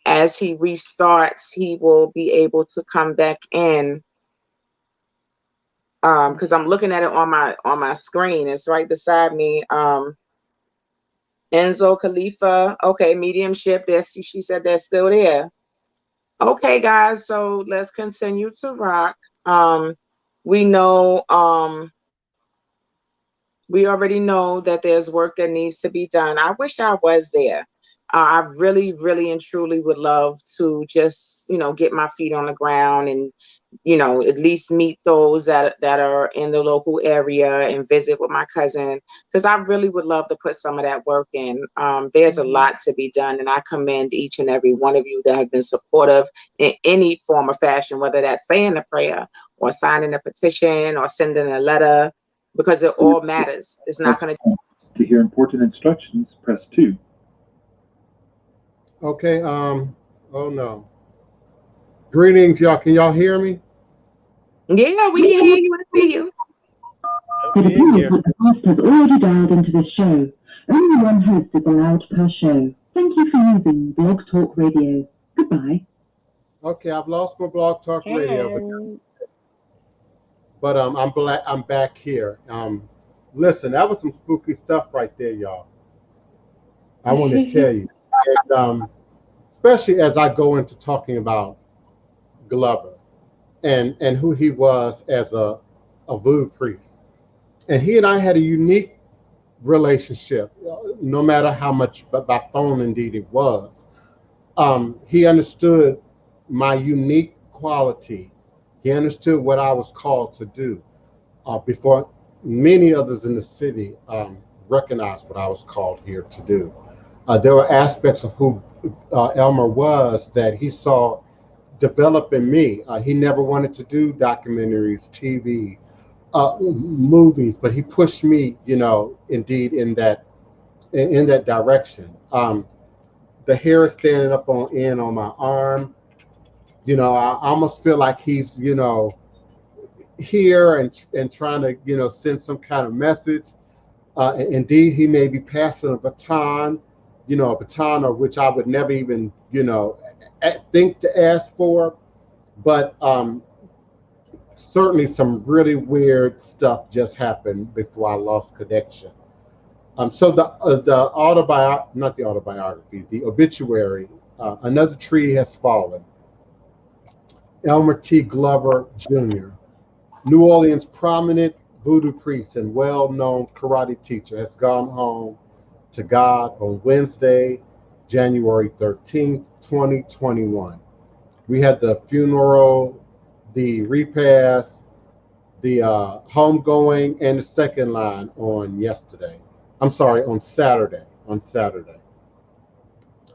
as he restarts, he will be able to come back in. Because I'm looking at it on my screen. It's right beside me. Enzo Khalifa. Okay, mediumship. She said they're still there. Okay, guys, so let's continue to rock. We know We already know that there's work that needs to be done. I wish I was there. I really, really and truly would love to just, get my feet on the ground and, at least meet those that are in the local area and visit with my cousin, because I really would love to put some of that work in. There's a lot to be done, and I commend each and every one of you that have been supportive in any form or fashion, whether that's saying a prayer or signing a petition or sending a letter, because it all matters. It's not going to hear important instructions, press 2. Okay, oh no. Greetings, y'all. Can y'all hear me? Yeah, we can hear you and see you. It appears that the host has already dialed into this show. Only one host is allowed per show. Thank you for using Blog Talk Radio. Goodbye. Okay, I've lost my Blog Talk Radio, but I'm back here. Listen, that was some spooky stuff right there, y'all. I want to tell you, and, especially as I go into talking about Glover and who he was as a voodoo priest. And he and I had a unique relationship, no matter how much by phone indeed it was. He understood my unique quality. He understood what I was called to do before many others in the city recognized what I was called here to do. There were aspects of who Elmer was that he saw develop in me. He never wanted to do documentaries, TV, movies, but he pushed me, indeed in that direction. The hair is standing up on end on my arm. I almost feel like he's, here and trying to, send some kind of message. Indeed, he may be passing a baton, a baton of which I would never even, think to ask for. But certainly some really weird stuff just happened before I lost connection. So the the obituary, Another Tree Has Fallen. Elmer T. Glover Jr., New Orleans prominent voodoo priest and well-known karate teacher, has gone home to God on Wednesday, January 13th, 2021. We had the funeral, the repast, the homegoing, and the second line on Saturday.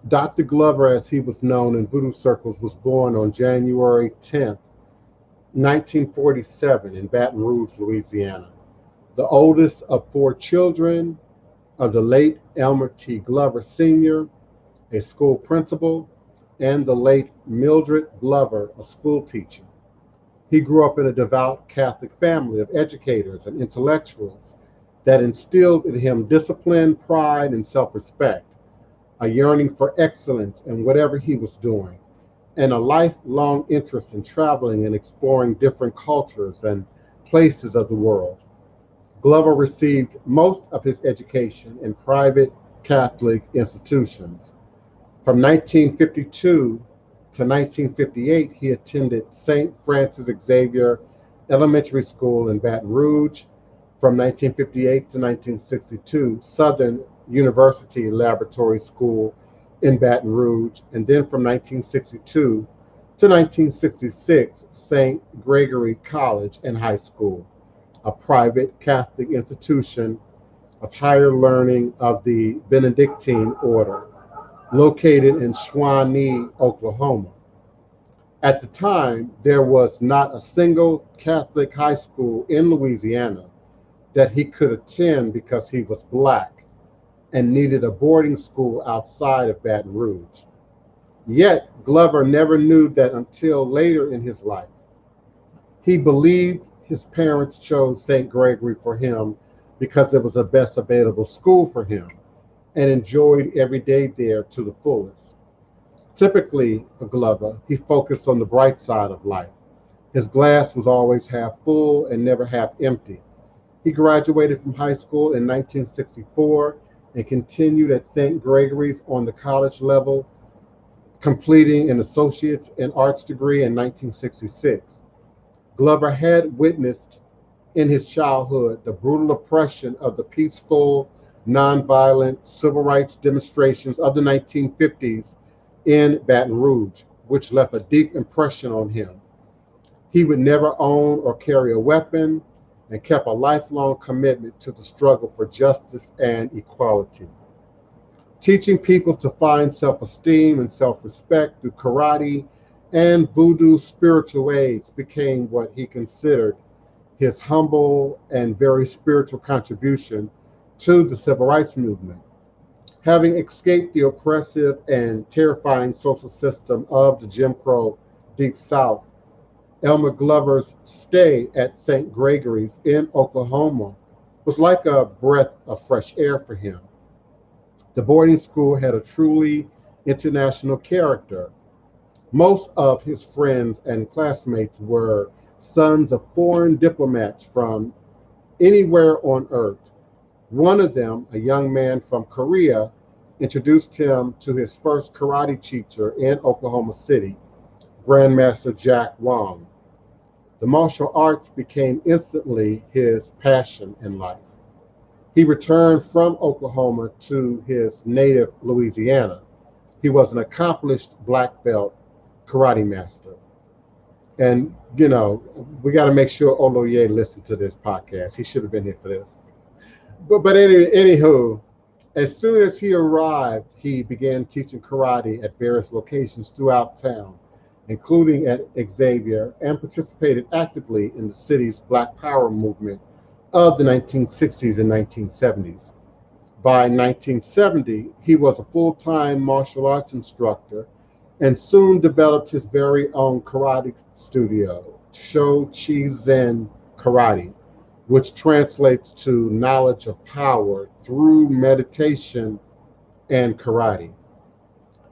Dr. Glover, as he was known in voodoo circles, was born on January 10th, 1947 in Baton Rouge, Louisiana. The oldest of 4 children of the late Elmer T. Glover Sr., a school principal, and the late Mildred Glover, a school teacher. He grew up in a devout Catholic family of educators and intellectuals that instilled in him discipline, pride, and self-respect, a yearning for excellence in whatever he was doing, and a lifelong interest in traveling and exploring different cultures and places of the world. Glover received most of his education in private Catholic institutions. From 1952 to 1958, he attended St. Francis Xavier Elementary School in Baton Rouge. From 1958 to 1962, Southern University Laboratory School in Baton Rouge, and then from 1962 to 1966, St. Gregory College and High School, a private Catholic institution of higher learning of the Benedictine order, located in Shawnee, Oklahoma. At the time, there was not a single Catholic high school in Louisiana that he could attend because he was Black and needed a boarding school outside of Baton Rouge. Yet, Glover never knew that until later in his life. He believed his parents chose St. Gregory for him because it was the best available school for him, and enjoyed every day there to the fullest. Typically, for Glover, he focused on the bright side of life. His glass was always half full and never half empty. He graduated from high school in 1964 and continued at St. Gregory's on the college level, completing an associate's in arts degree in 1966. Glover had witnessed in his childhood the brutal oppression of the peaceful, nonviolent civil rights demonstrations of the 1950s in Baton Rouge, which left a deep impression on him. He would never own or carry a weapon and kept a lifelong commitment to the struggle for justice and equality. Teaching people to find self-esteem and self-respect through karate and voodoo spiritual aids became what he considered his humble and very spiritual contribution to the civil rights movement. Having escaped the oppressive and terrifying social system of the Jim Crow Deep South, Elmer Glover's stay at St. Gregory's in Oklahoma was like a breath of fresh air for him. The boarding school had a truly international character. Most of his friends and classmates were sons of foreign diplomats from anywhere on earth. One of them, a young man from Korea, introduced him to his first karate teacher in Oklahoma City, Grandmaster Jack Wong. The martial arts became instantly his passion in life. He returned from Oklahoma to his native Louisiana. He was an accomplished black belt karate master. And, you know, we got to make sure Oloye listened to this podcast. He should have been here for this. But anywho, as soon as he arrived, he began teaching karate at various locations throughout town, including at Xavier, and participated actively in the city's Black Power movement of the 1960s and 1970s. By 1970, he was a full-time martial arts instructor and soon developed his very own karate studio, Shochizen Karate, which translates to knowledge of power through meditation and karate.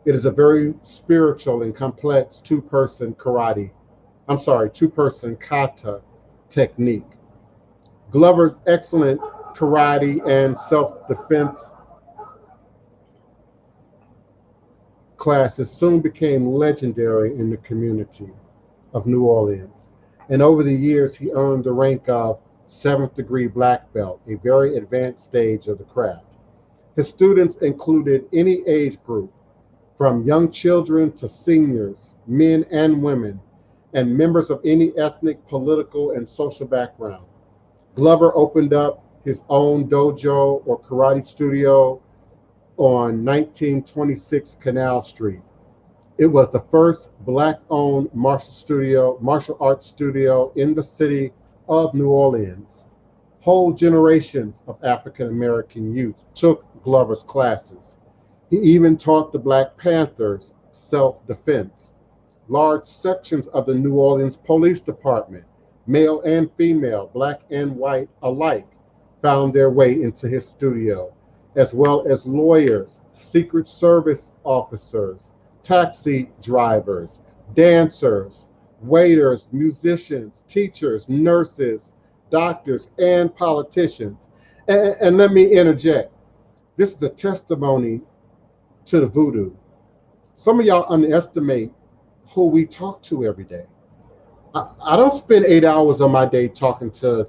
It is a very spiritual and complex two-person kata technique. Glover's excellent karate and self-defense classes soon became legendary in the community of New Orleans. And over the years, he earned the rank of 7th degree black belt, a very advanced stage of the craft. His students included any age group, from young children to seniors, men and women, and members of any ethnic, political, and social background. Glover opened up his own dojo or karate studio on 1926 Canal Street. It was the first Black-owned martial arts studio in the city of New Orleans. Whole generations of African-American youth took Glover's classes. He even taught the Black Panthers self-defense. Large sections of the New Orleans Police Department, male and female, black and white alike, found their way into his studio, as well as lawyers, Secret Service officers, taxi drivers, dancers, waiters, musicians, teachers, nurses, doctors, and politicians. And let me interject. This is a testimony to the voodoo. Some of y'all underestimate who we talk to every day. I don't spend 8 hours of my day talking to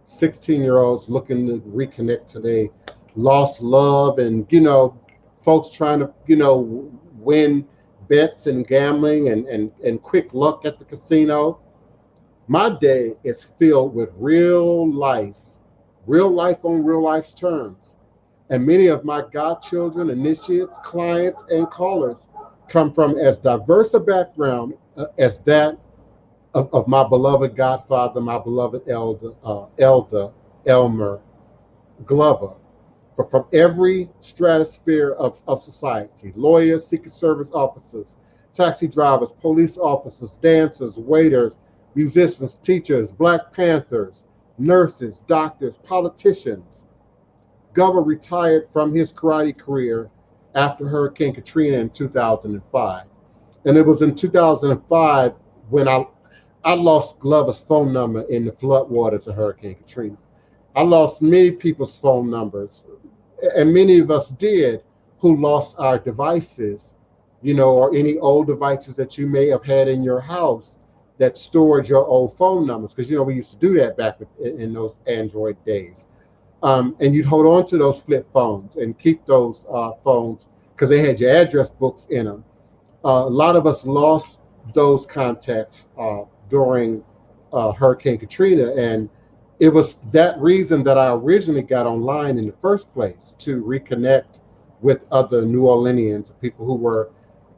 16-year-olds looking to reconnect to their lost love and, folks trying to, win bets and gambling and quick luck at the casino. My day is filled with real life on real life's terms. And many of my godchildren, initiates, clients, and callers come from as diverse a background as that of my beloved godfather, my beloved elder Elmer Glover. But from every stratosphere of society: lawyers, Secret Service officers, taxi drivers, police officers, dancers, waiters, musicians, teachers, Black Panthers, nurses, doctors, politicians. Glover retired from his karate career after Hurricane Katrina in 2005. And it was in 2005 when I lost Glover's phone number in the floodwaters of Hurricane Katrina. I lost many people's phone numbers, and many of us did, who lost our devices, or any old devices that you may have had in your house that stored your old phone numbers, because we used to do that back in those Android days. And you'd hold on to those flip phones and keep those phones because they had your address books in them. A lot of us lost those contacts during Hurricane Katrina, and it was that reason that I originally got online in the first place, to reconnect with other New Orleanians, people who were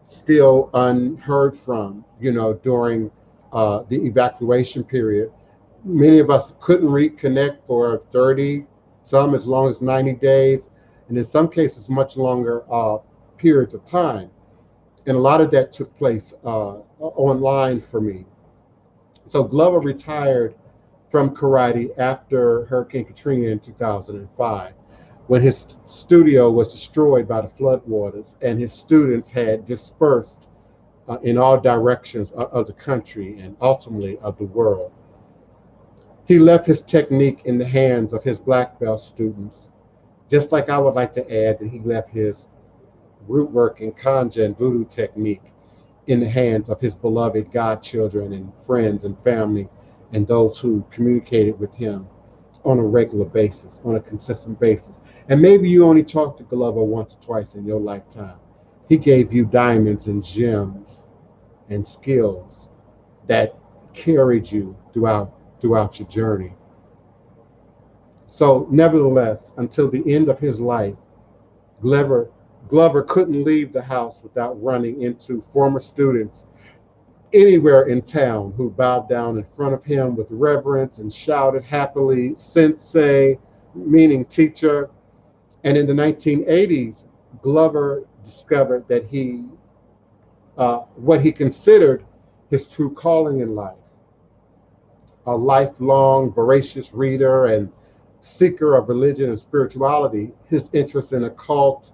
still unheard from, during the evacuation period. Many of us couldn't reconnect for 30, some as long as 90 days, and in some cases much longer periods of time. And a lot of that took place online for me. So Glover retired from karate after Hurricane Katrina in 2005, when his studio was destroyed by the floodwaters and his students had dispersed in all directions of the country and ultimately of the world. He left his technique in the hands of his black belt students, just like I would like to add that he left his root work in Kanja and Voodoo technique in the hands of his beloved godchildren and friends and family and those who communicated with him on a regular basis, on a consistent basis. And maybe you only talked to Glover once or twice in your lifetime. He gave you diamonds and gems and skills that carried you throughout your journey. So nevertheless, until the end of his life, Glover couldn't leave the house without running into former students anywhere in town who bowed down in front of him with reverence and shouted happily, "Sensei," meaning teacher. And in the 1980s, Glover discovered that what he considered his true calling in life. A lifelong, voracious reader and seeker of religion and spirituality, his interest in occult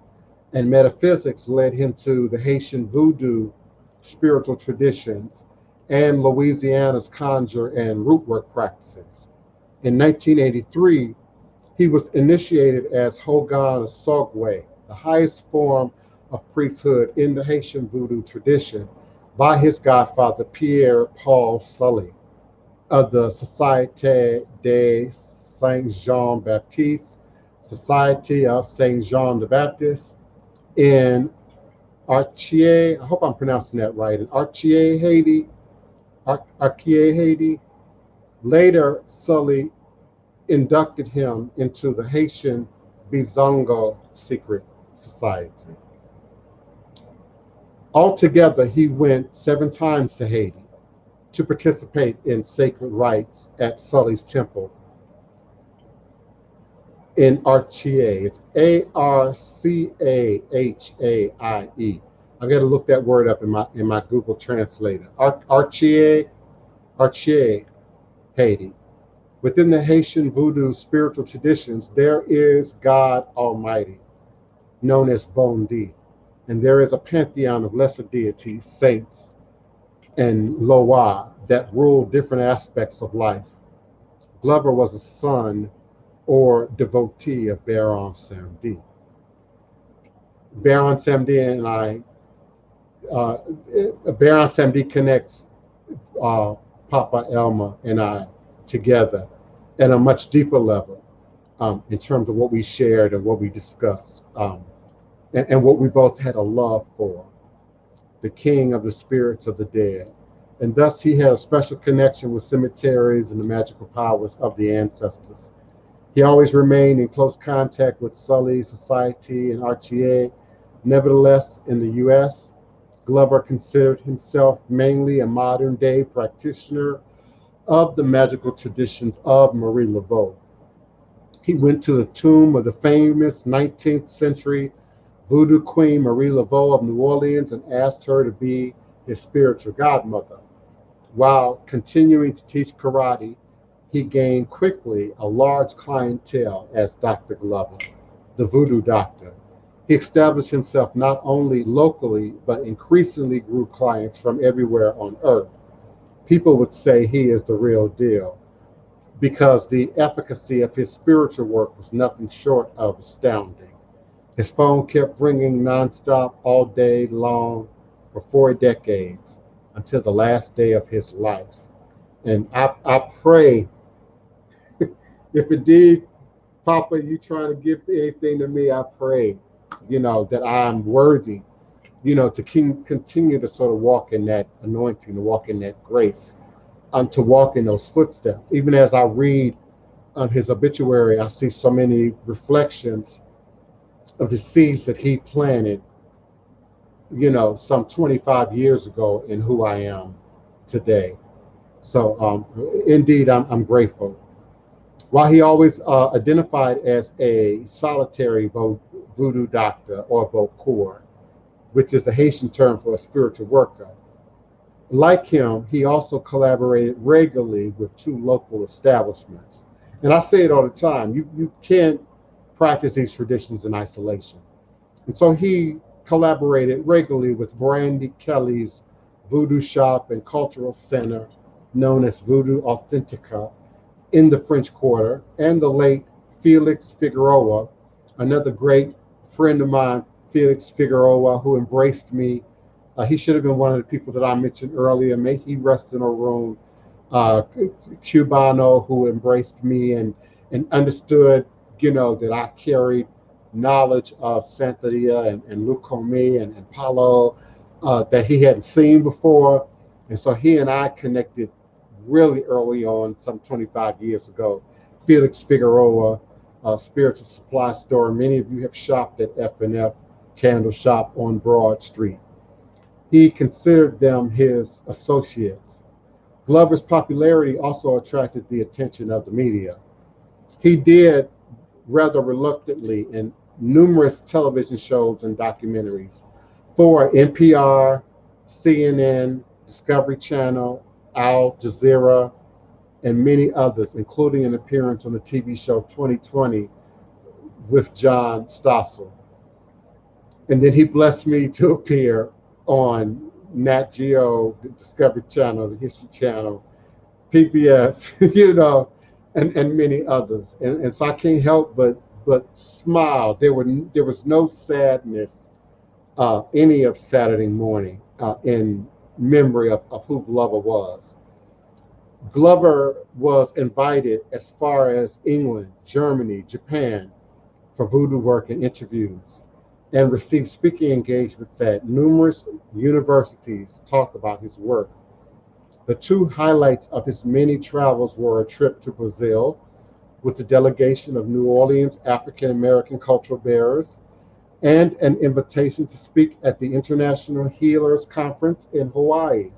and metaphysics led him to the Haitian Voodoo spiritual traditions and Louisiana's conjure and root work practices. In 1983, he was initiated as Hogan of Sogwe, the highest form of priesthood in the Haitian Voodoo tradition, by his godfather Pierre Paul Sully of the Société de Saint-Jean-Baptiste, Society of Saint Jean the Baptist, in Archier, I hope I'm pronouncing that right, in Archier, Haiti. Later, Sully inducted him into the Haitian Bizongo secret society. Altogether, he went 7 times to Haiti to participate in sacred rites at Sully's temple in Archier. It's Archahaie. I got to look that word up in my Google Translator. Archier, Haiti. Within the Haitian Voodoo spiritual traditions, there is God Almighty, known as Bondi, and there is a pantheon of lesser deities, saints, and Loa that rule different aspects of life. Glover was a son or devotee of Baron Samedi. Baron Samedi and I, Baron Samedi connects Papa Elma and I together at a much deeper level in terms of what we shared and what we discussed and what we both had a love for, the king of the spirits of the dead. And thus he had a special connection with cemeteries and the magical powers of the ancestors. He always remained in close contact with Sully Society and Archier. Nevertheless, in the US, Glover considered himself mainly a modern-day practitioner of the magical traditions of Marie Laveau. He went to the tomb of the famous 19th century Voodoo Queen Marie Laveau of New Orleans and asked her to be his spiritual godmother. While continuing to teach karate, he gained quickly a large clientele as Dr. Glover, the Voodoo doctor. He established himself not only locally, but increasingly grew clients from everywhere on earth. People would say he is the real deal because the efficacy of his spiritual work was nothing short of astounding. His phone kept ringing nonstop all day long for 4 decades. until the last day of his life. And I pray, if indeed, Papa, you trying to give anything to me, I pray, that I'm worthy, to continue to sort of walk in that anointing, to walk in that grace, to walk in those footsteps. Even as I read his obituary, I see so many reflections of the seeds that he planted, some 25 years ago in who I am today. So indeed, I'm grateful. While he always identified as a solitary voodoo doctor or Bokor, which is a Haitian term for a spiritual worker, like him, he also collaborated regularly with 2 local establishments. And I say it all the time, you can't practice these traditions in isolation. And so he collaborated regularly with Brandy Kelly's Voodoo Shop and Cultural Center, known as Voodoo Authentica, in the French Quarter, and the late Felix Figueroa, another great friend of mine, Felix Figueroa, who embraced me. He should have been one of the people that I mentioned earlier. May he rest in a room. Cubano, who embraced me and understood, that I carried knowledge of Santeria and Lukome and Palo that he hadn't seen before. And so he and I connected really early on, some 25 years ago. Felix Figueroa, spiritual supply store. Many of you have shopped at F&F Candle Shop on Broad Street. He considered them his associates. Glover's popularity also attracted the attention of the media. He did, rather reluctantly, in numerous television shows and documentaries for NPR, CNN, Discovery Channel, Al Jazeera, and many others, including an appearance on the TV show 2020 with John Stossel. And then he blessed me to appear on Nat Geo, the Discovery Channel, the History Channel, PBS, and many others. And so I can't help but smile. There was no sadness any of Saturday morning in memory of who Glover was. Glover was invited as far as England, Germany, Japan for voodoo work and interviews, and received speaking engagements at numerous universities to talk about his work. The 2 highlights of his many travels were a trip to Brazil with the delegation of New Orleans African American cultural bearers, and an invitation to speak at the International Healers Conference in Hawaii.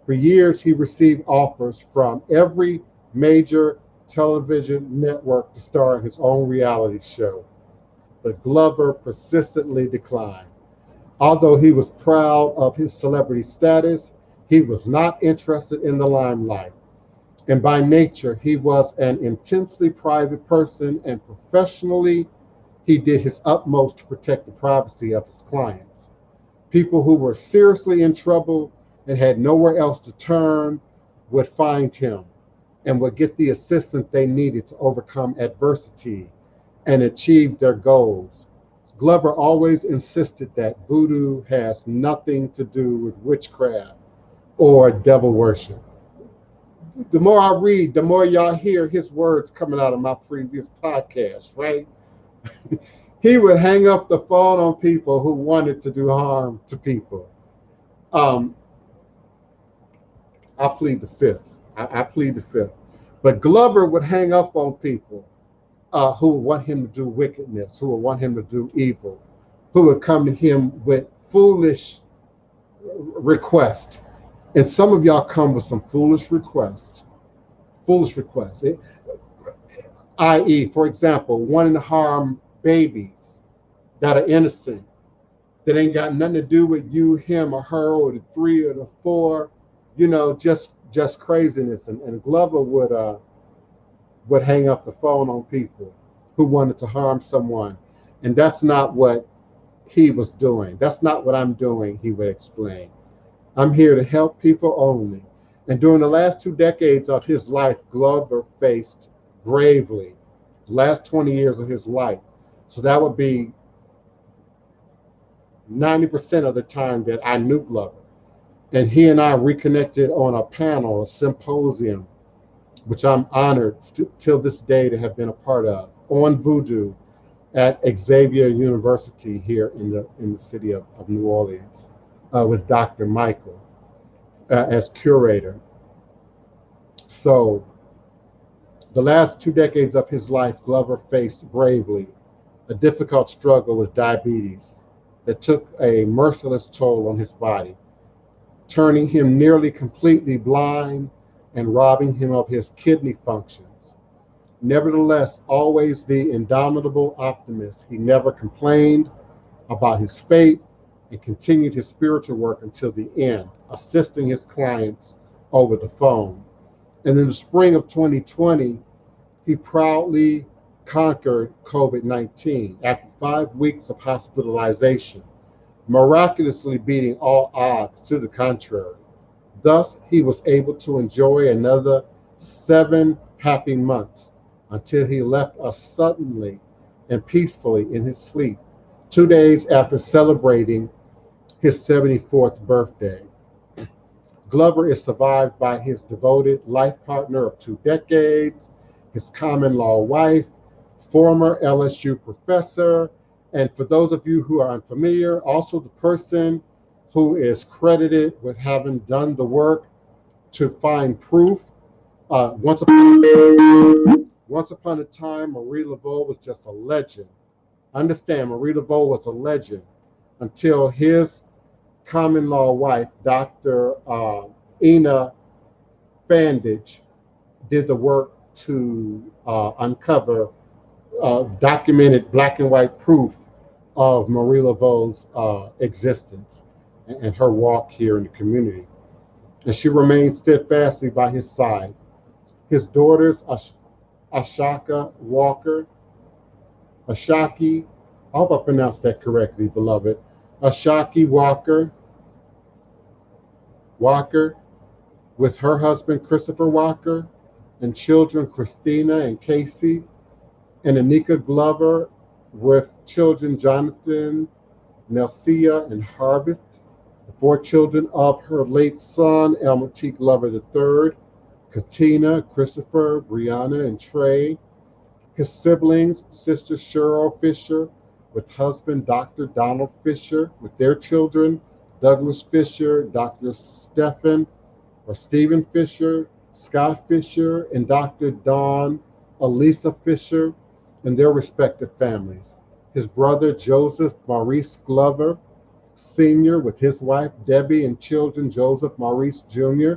For years, he received offers from every major television network to star in his own reality show, but Glover persistently declined. Although he was proud of his celebrity status, he was not interested in the limelight. And by nature, he was an intensely private person, and professionally, he did his utmost to protect the privacy of his clients. People who were seriously in trouble and had nowhere else to turn would find him and would get the assistance they needed to overcome adversity and achieve their goals. Glover always insisted that voodoo has nothing to do with witchcraft or devil worship. The more I read, the more y'all hear his words coming out of my previous podcast, right? He would hang up the phone on people who wanted to do harm to people. I plead the fifth. I plead the fifth. But Glover would hang up on people who would want him to do wickedness, who would want him to do evil, who would come to him with foolish requests. And some of y'all come with some foolish requests. I.e., for example, wanting to harm babies that are innocent, that ain't got nothing to do with you, him, or her, or the 3 or the 4, just craziness. And Glover would hang up the phone on people who wanted to harm someone. And that's not what he was doing. That's not what I'm doing, he would explain. I'm here to help people only. And during the last 2 decades of his life, Glover faced bravely the last 20 years of his life. So that would be 90% of the time that I knew Glover. And he and I reconnected on a panel, a symposium, which I'm honored till this day to have been a part of, on Voodoo at Xavier University here in the city of New Orleans, with Dr. Michael as curator. So the last 2 decades of his life, Glover faced bravely a difficult struggle with diabetes that took a merciless toll on his body, turning him nearly completely blind and robbing him of his kidney functions. Nevertheless, always the indomitable optimist, he never complained about his fate and continued his spiritual work until the end, assisting his clients over the phone. And in the spring of 2020, he proudly conquered COVID-19 after 5 weeks of hospitalization, miraculously beating all odds to the contrary. Thus, he was able to enjoy another 7 happy months until he left us suddenly and peacefully in his sleep, 2 days after celebrating his 74th birthday. Glover is survived by his devoted life partner of 2 decades, his common law wife, former LSU professor, and for those of you who are unfamiliar, also the person who is credited with having done the work to find proof. Once upon a time, Marie Laveau was just a legend. Understand, Marie Laveau was a legend until his common law wife, Dr. Ina Fandage, did the work to uncover documented black and white proof of Marie Laveau's existence and her walk here in the community. And she remained steadfastly by his side. His daughters, Ashaki Walker, I hope I pronounced that correctly, beloved, Ashaki Walker, with her husband Christopher Walker, and children Christina and Casey, and Anika Glover with children Jonathan, Nelsia, and Harvest, the 4 children of her late son, Elmer T. Glover III, Katina, Christopher, Brianna, and Trey, his siblings, Sister Cheryl Fisher, with husband Dr. Donald Fisher, with their children, Douglas Fisher, Dr. Stephen Fisher, Scott Fisher, and Dr. Dawn Elisa Fisher, and their respective families. His brother Joseph Maurice Glover Sr. with his wife Debbie and children Joseph Maurice Jr.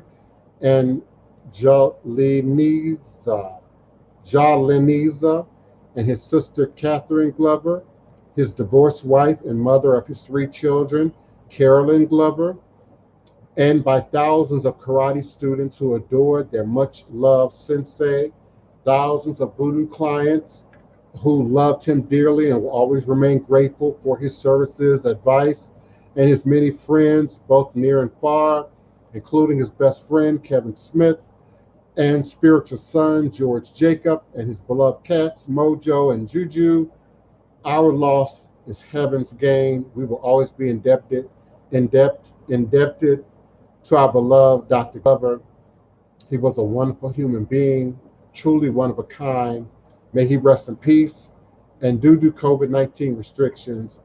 and Jaleniza, and his sister Catherine Glover, his divorced wife and mother of his 3 children, Carolyn Glover, and by thousands of karate students who adored their much-loved sensei, thousands of Voodoo clients who loved him dearly and will always remain grateful for his services, advice, and his many friends, both near and far, including his best friend, Kevin Smith, and spiritual son, George Jacob, and his beloved cats, Mojo and Juju. Our loss is heaven's gain. We will always be indebted to our beloved Dr. Glover. He was a wonderful human being, truly one of a kind. May he rest in peace. And due to COVID-19 restrictions,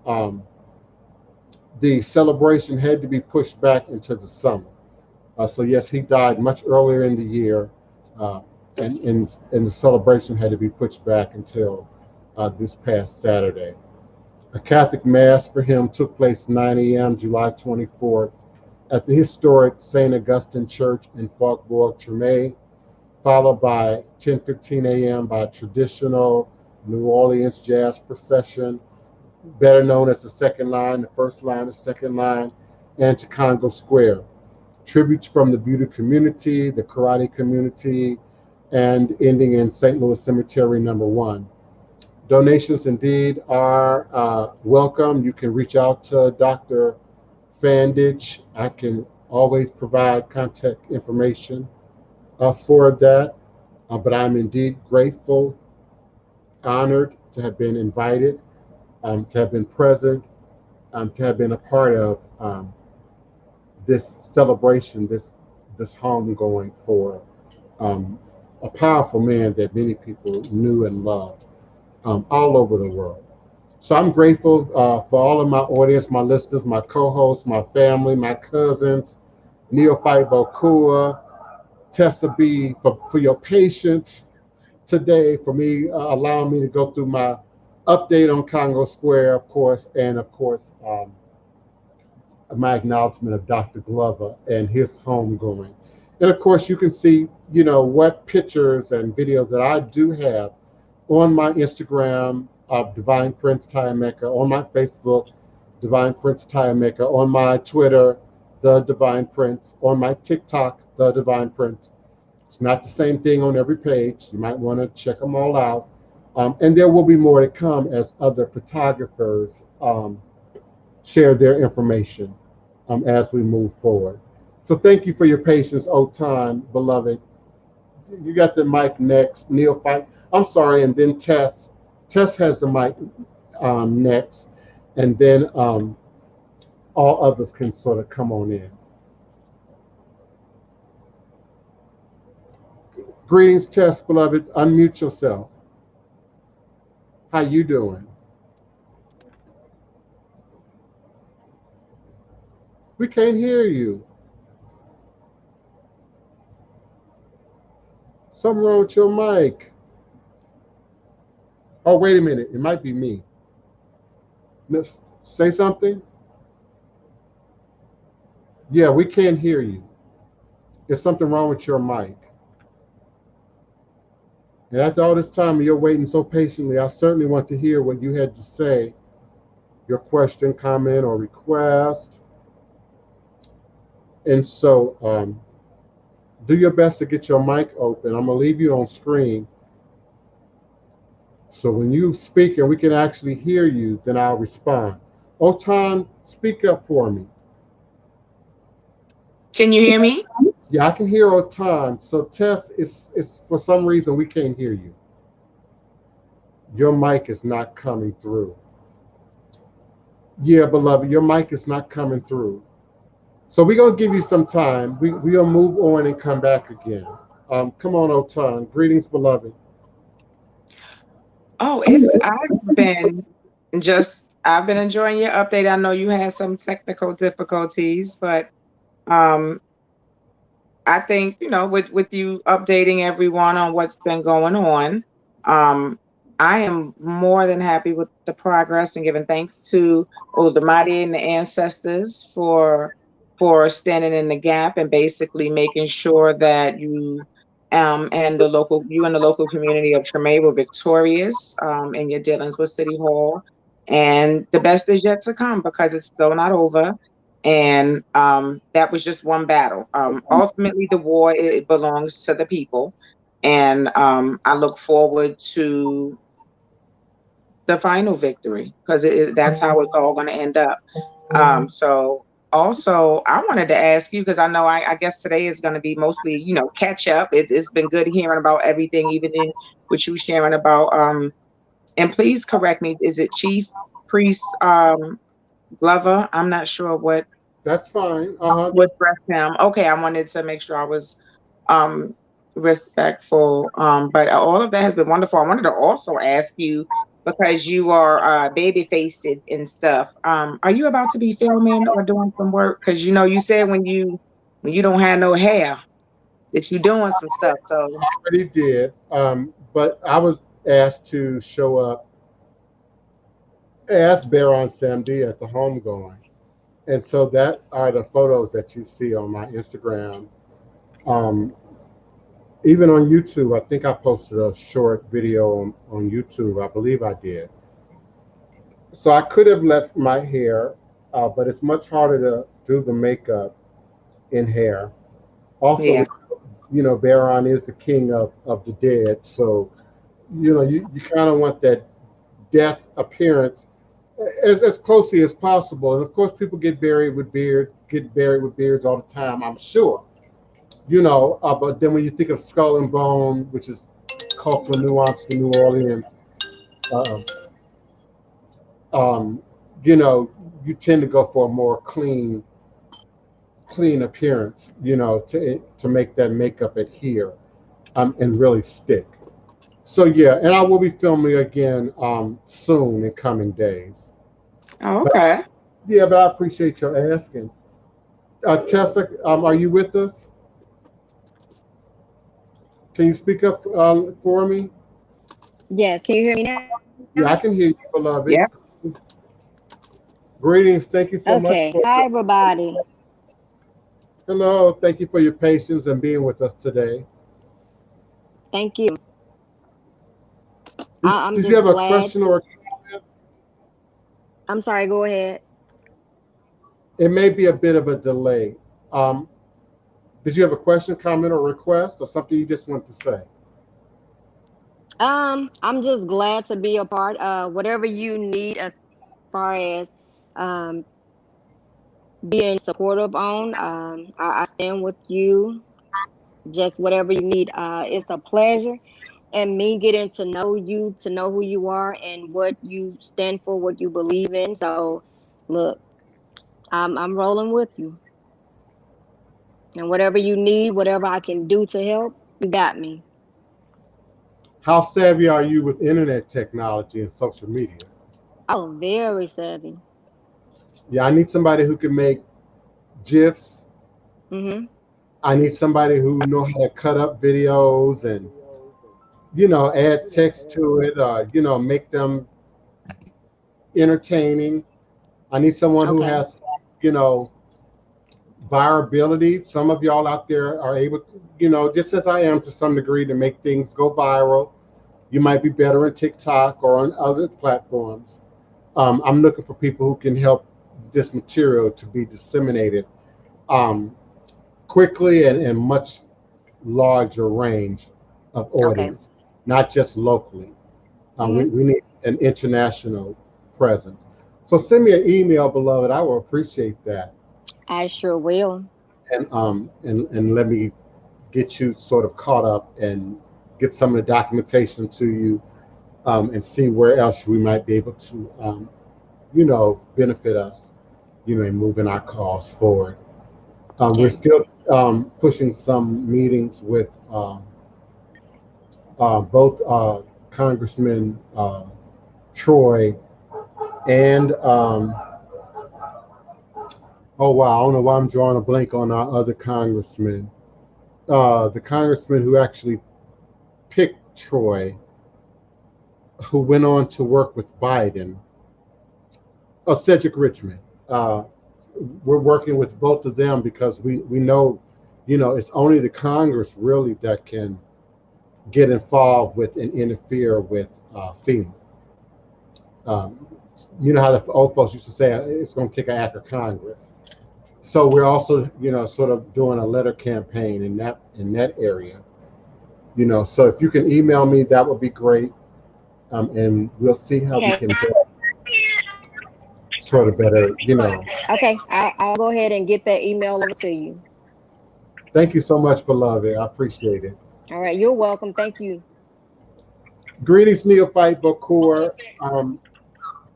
the celebration had to be pushed back into the summer. So yes, he died much earlier in the year, and the celebration had to be pushed back until this past Saturday. A Catholic Mass for him took place 9 a.m. July 24th at the historic St. Augustine Church in Faubourg Treme, followed by 10:15 a.m. by a traditional New Orleans jazz procession, better known as the second line, the first line, the second line, and to Congo Square. Tributes from the Voodoo community, the karate community, and ending in St. Louis Cemetery number 1. Donations indeed are welcome. You can reach out to Dr. Fandage. I can always provide contact information for that, but I'm indeed grateful, honored to have been invited, to have been present, to have been a part of this celebration, this homegoing for a powerful man that many people knew and loved all over the world. So I'm grateful for all of my audience, my listeners, my co-hosts, my family, my cousins, Neophyte Bokua, Tessa B, for your patience today, for me allowing me to go through my update on Congo Square, of course, and of course, my acknowledgement of Dr. Glover and his homegoing. And of course, you can see, what pictures and videos that I do have on my Instagram of Divine Prince Tayameka, on my Facebook, Divine Prince Tayameka, on my Twitter, The Divine Prince, on my TikTok, The Divine Prince. It's not the same thing on every page. You might want to check them all out. And there will be more to come as other photographers share their information as we move forward. So thank you for your patience, Otun, beloved. You got the mic next. Neophyte. I'm sorry, and then Tess. Tess has the mic next, and then all others can sort of come on in. Greetings, Tess, beloved. Unmute yourself. How you doing? We can't hear you. Something wrong with your mic. Oh, wait a minute. It might be me. Say something. Yeah, we can't hear you. There's something wrong with your mic. And after all this time, you're waiting so patiently, I certainly want to hear what you had to say, your question, comment, or request. And so do your best to get your mic open. I'm going to leave you on screen. So when you speak and we can actually hear you, then I'll respond. Otun, speak up for me. Can you hear me? Yeah, I can hear Otun. So Tess, is for some reason we can't hear you. Your mic is not coming through. Yeah, beloved, your mic is not coming through. So we're going to give you some time. We'll move on and come back again. Come on, Otun. Greetings, beloved. Oh, I've been enjoying your update. I know you had some technical difficulties, but I think, with you updating everyone on what's been going on, I am more than happy with the progress and giving thanks to Olodumare and the ancestors for standing in the gap and basically making sure that you and the local community of Treme were victorious in your dealings with City Hall. And the best is yet to come because it's still not over. And that was just one battle. Ultimately, the war, it belongs to the people. And I look forward to the final victory because that's how it's all going to end up. So also, I wanted to ask you, because I know I guess today is going to be mostly, catch up. It's been good hearing about everything, even in what you sharing about. And please correct me, is it Chief Priest Glover? I'm not sure what. That's fine. Would dress him. Okay, I wanted to make sure I was respectful. But all of that has been wonderful. I wanted to also ask you, because you are baby faced and stuff. Are you about to be filming or doing some work? Because you said when you don't have no hair that you're doing some stuff. So I already did. But I was asked to show up as Baron Samdi at the homegoing. And so that are the photos that you see on my Instagram. Even on YouTube, I think I posted a short video on YouTube. I believe I did. So I could have left my hair, but it's much harder to do the makeup in hair. Also, yeah, Baron is the king of the dead. So, you kind of want that death appearance as closely as possible. And of course, people get buried with beards all the time, I'm sure. But then when you think of Skull and Bone, which is cultural nuance in New Orleans, you tend to go for a more clean clean appearance, you know, to make that makeup adhere and really stick. So yeah, and I will be filming again soon in coming days. Oh, But, okay. yeah, but I appreciate your asking. Tessa, are you with us? Can you speak up for me? Yes, can you hear me now? Yeah, I can hear you, beloved. Yeah. Greetings. Thank you so much Okay. for. Hi, everybody. Hello. Thank you for your patience and being with us today. Thank you. I'm Did you just have a glad. question or a comment? I'm sorry, go ahead. It may be a bit of a delay. Um, did you have a question, comment, or request, or something you just want to say? I'm just glad to be a part. Whatever you need as far as um being supportive on, I stand with you. Just whatever you need. It's a pleasure. And me getting to know you, to know who you are and what you stand for, what you believe in. So look, I'm rolling with you. And whatever you need, whatever I can do to help, you got me. How savvy are you with internet technology and social media? Oh, very savvy. Yeah, I need somebody who can make GIFs. Mm-hmm. I need somebody who know how to cut up videos and, you know, add text to it, you know, make them entertaining. I need someone who Okay. has, you know, virability. Some of y'all out there are able to, you know, just as I am to some degree, to make things go viral. You might be better on TikTok or on other platforms. I'm looking for people who can help this material to be disseminated um, quickly and much larger range of Okay. audience, not just locally. Mm-hmm. We need an international presence. So send me an email, beloved. I will appreciate that. I sure will. And let me get you sort of caught up and get some of the documentation to you, and see where else we might be able to, you know, benefit us, you know, in moving our cause forward. We're Okay. still pushing some meetings with both Congressman Troy and oh wow, I don't know why I'm drawing a blank on our other congressman. The congressman who actually picked Troy, who went on to work with Biden, Cedric Richmond. Uh, we're working with both of them because we know, you know, it's only the Congress really that can get involved with and interfere with FEMA. Um, you know how the old folks used to say, it's going to take an act of Congress. So we're also, you know, sort of doing a letter campaign in that area. You know, so if you can email me, that would be great, and we'll see how we Okay. can sort of better, you know. Okay. I'll go ahead and get that email over to you. Thank you so much, beloved. I appreciate it. All right. You're welcome. Thank you. Greetings, Neophyte Bokur.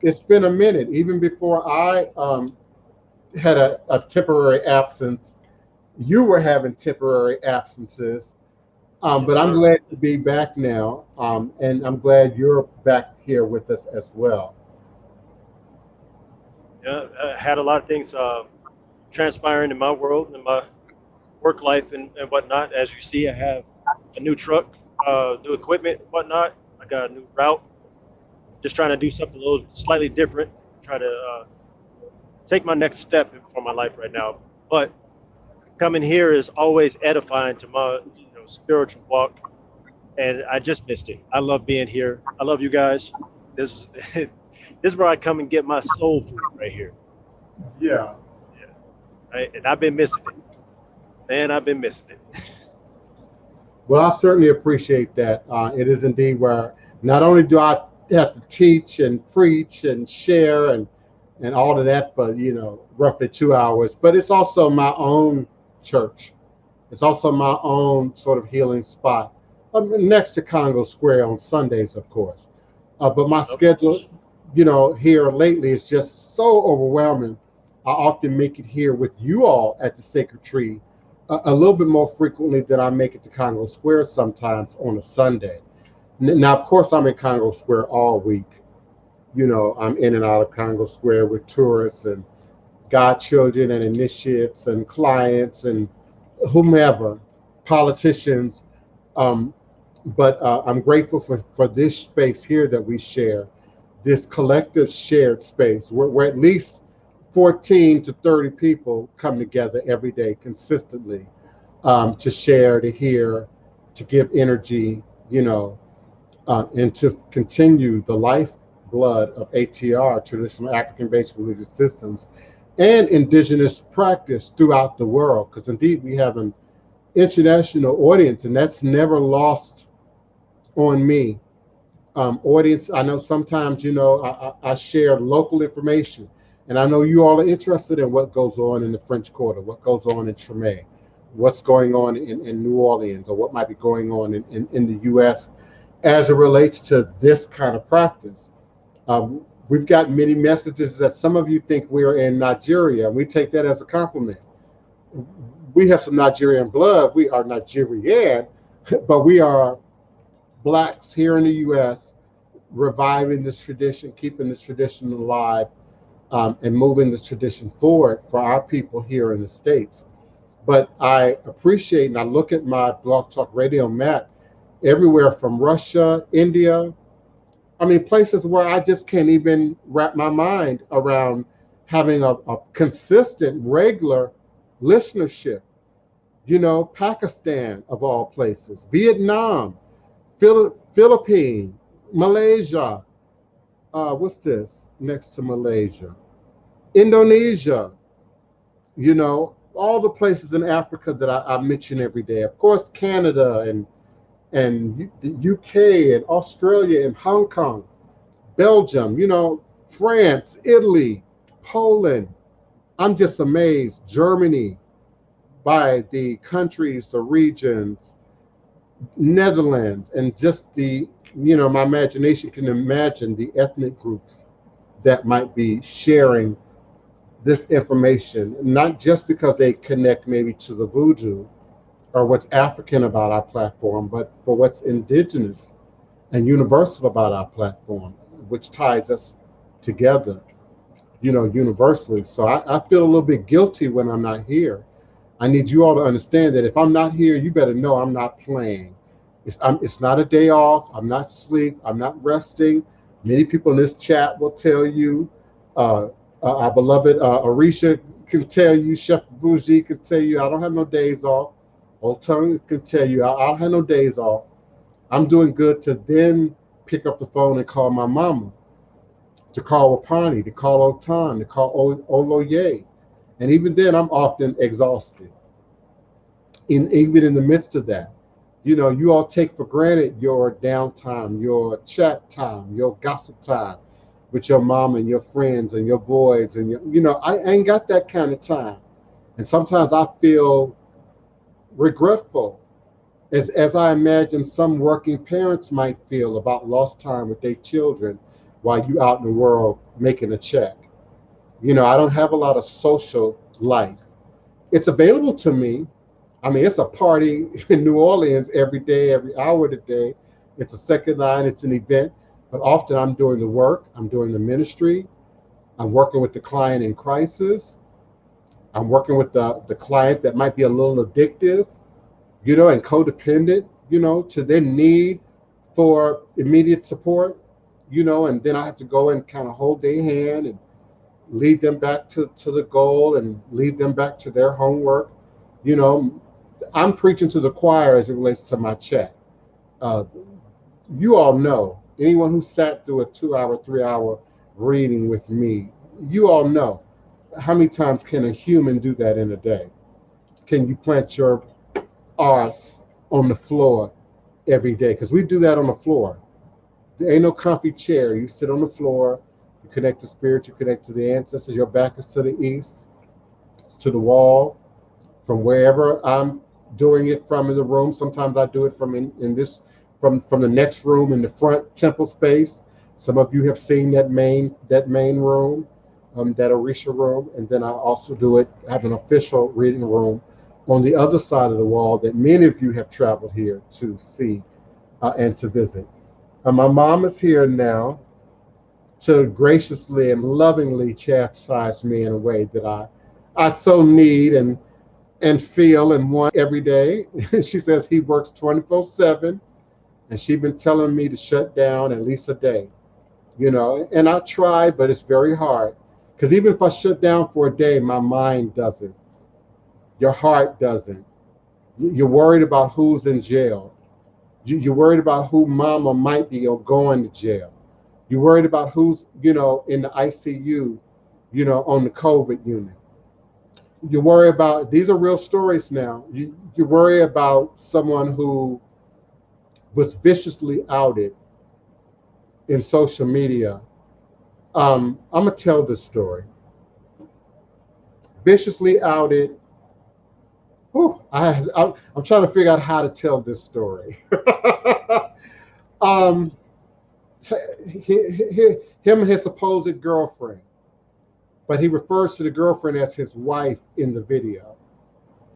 It's been a minute, even before I had a temporary absence. You were having temporary absences, but I'm glad to be back now, and I'm glad you're back here with us as well. Yeah, I had a lot of things transpiring in my world, in my work life, and whatnot. As you see, I have a new truck, new equipment, whatnot. I got a new route. Just trying to do something a little slightly different. Try to take my next step for my life right now. But coming here is always edifying to my, you know, spiritual walk, and I just missed it. I love being here. I love you guys. This is this is where I come and get my soul food right here. Yeah. Yeah, right. And I've been missing it, man. I've been missing it. Well, I certainly appreciate that. It is indeed where not only do I have to teach and preach and share and all of that for, you know, roughly 2 hours, but it's also my own church. It's also my own sort of healing spot, next to Congo Square on Sundays, of course. But my schedule, you know, here lately is just so overwhelming I often make it here with you all at the Sacred Tree a little bit more frequently than I make it to Congo Square sometimes on a Sunday. Now, of course, I'm in Congo Square all week. You know, I'm in and out of Congo Square with tourists and godchildren and initiates and clients and whomever, politicians. But I'm grateful for this space here that we share, this collective shared space where at least 14 to 30 people come together every day consistently to share, to hear, to give energy, you know, and to continue the lifeblood of ATR, traditional African-based religious systems, and indigenous practice throughout the world. Because indeed we have an international audience, and that's never lost on me. Audience, I know sometimes, you know, I share local information, and I know you all are interested in what goes on in the French Quarter, what goes on in Treme, what's going on in New Orleans, or what might be going on in the US as it relates to this kind of practice. We've got many messages that some of you think we're in Nigeria. We take that as a compliment. We have some Nigerian blood. We are Nigerian, but we are Blacks here in the US reviving this tradition, keeping this tradition alive, and moving this tradition forward for our people here in the States. But I appreciate, and I look at my Blog Talk Radio map, everywhere from Russia, India, I mean, places where I just can't even wrap my mind around having a consistent, regular listenership. You know, Pakistan, of all places, Vietnam, Philippines, Malaysia, what's this next to Malaysia? Indonesia, you know, all the places in Africa that I mention every day. Of course, Canada and the UK and Australia and Hong Kong, Belgium, you know, France, Italy, Poland. I'm just amazed. Germany, by the countries, the regions, Netherlands, and just the, you know, my imagination can imagine the ethnic groups that might be sharing this information, not just because they connect maybe to the voodoo or what's African about our platform, but for what's indigenous and universal about our platform, which ties us together, you know, universally. So I feel a little bit guilty when I'm not here. I need you all to understand that if I'm not here, you better know I'm not playing. It's not a day off. I'm not asleep. I'm not resting. Many people in this chat will tell you, our beloved Orisha can tell you, Chef Bougie can tell you, I don't have no days off. Otun can tell you, I don't have no days off. I'm doing good to then pick up the phone and call my mama, to call Wapani, to call Otun, to call Oloye. And even then, I'm often exhausted. Even in the midst of that, you know, you all take for granted your downtime, your chat time, your gossip time with your mom and your friends and your boys. And, you know, I ain't got that kind of time. And sometimes I feel regretful, as I imagine some working parents might feel about lost time with their children while you out in the world making a check. You know, I don't have a lot of social life. It's available to me. I mean, it's a party in New Orleans every day, every hour of the day. It's a second line, it's an event, but often I'm doing the work, I'm doing the ministry, I'm working with the client in crisis, I'm working with the client that might be a little addictive, you know, and codependent, you know, to their need for immediate support, you know, and then I have to go and kind of hold their hand and lead them back to the goal and lead them back to their homework. You know, I'm preaching to the choir as it relates to my chat. You all know, anyone who sat through a 2-hour, 3-hour reading with me, you all know, how many times can a human do that in a day? Can you plant your arse on the floor every day? Because we do that on the floor. There ain't no comfy chair. You sit on the floor, you connect to spirit, you connect to the ancestors, your back is to the east, to the wall, from wherever I'm doing it from in the room. Sometimes I do it from in this, from the next room in the front temple space. Some of you have seen that main room. that Orisha room, and then I also do it as an official reading room on the other side of the wall that many of you have traveled here to see and to visit. My mom is here now to graciously and lovingly chastise me in a way that I so need and feel and want every day. She says he works 24/7, and she's been telling me to shut down at least a day, you know, and I try, but it's very hard. Because even if I shut down for a day, my mind doesn't. Your heart doesn't. You're worried about who's in jail. You're worried about who mama might be or going to jail. You're worried about who's, you know, in the ICU, you know, on the COVID unit. You worry about, these are real stories now. You worry about someone who was viciously outed in social media. I'm going to tell this story. Viciously outed. Whew, I'm trying to figure out how to tell this story. Him and his supposed girlfriend, but he refers to the girlfriend as his wife in the video.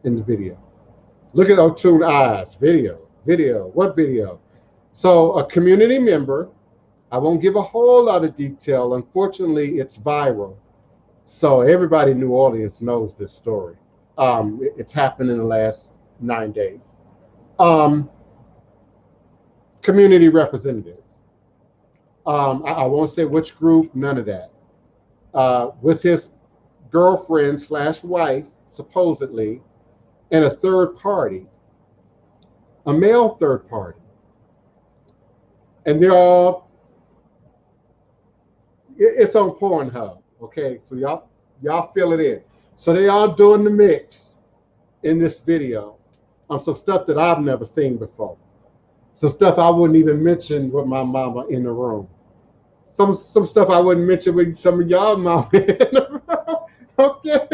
Look at Otun eyes. Video. What video? So a community member, I won't give a whole lot of detail. Unfortunately, it's viral. So everybody in New Orleans knows this story. It's happened in the last 9 days. Community representatives. I won't say which group, none of that. With his girlfriend / wife, supposedly, and a third party, a male third party. And they're all, it's on Pornhub, okay? So y'all fill it in. So they all doing the mix in this video on some stuff that I've never seen before. Some stuff I wouldn't even mention with my mama in the room. Some stuff I wouldn't mention with some of y'all mama in the room. Okay.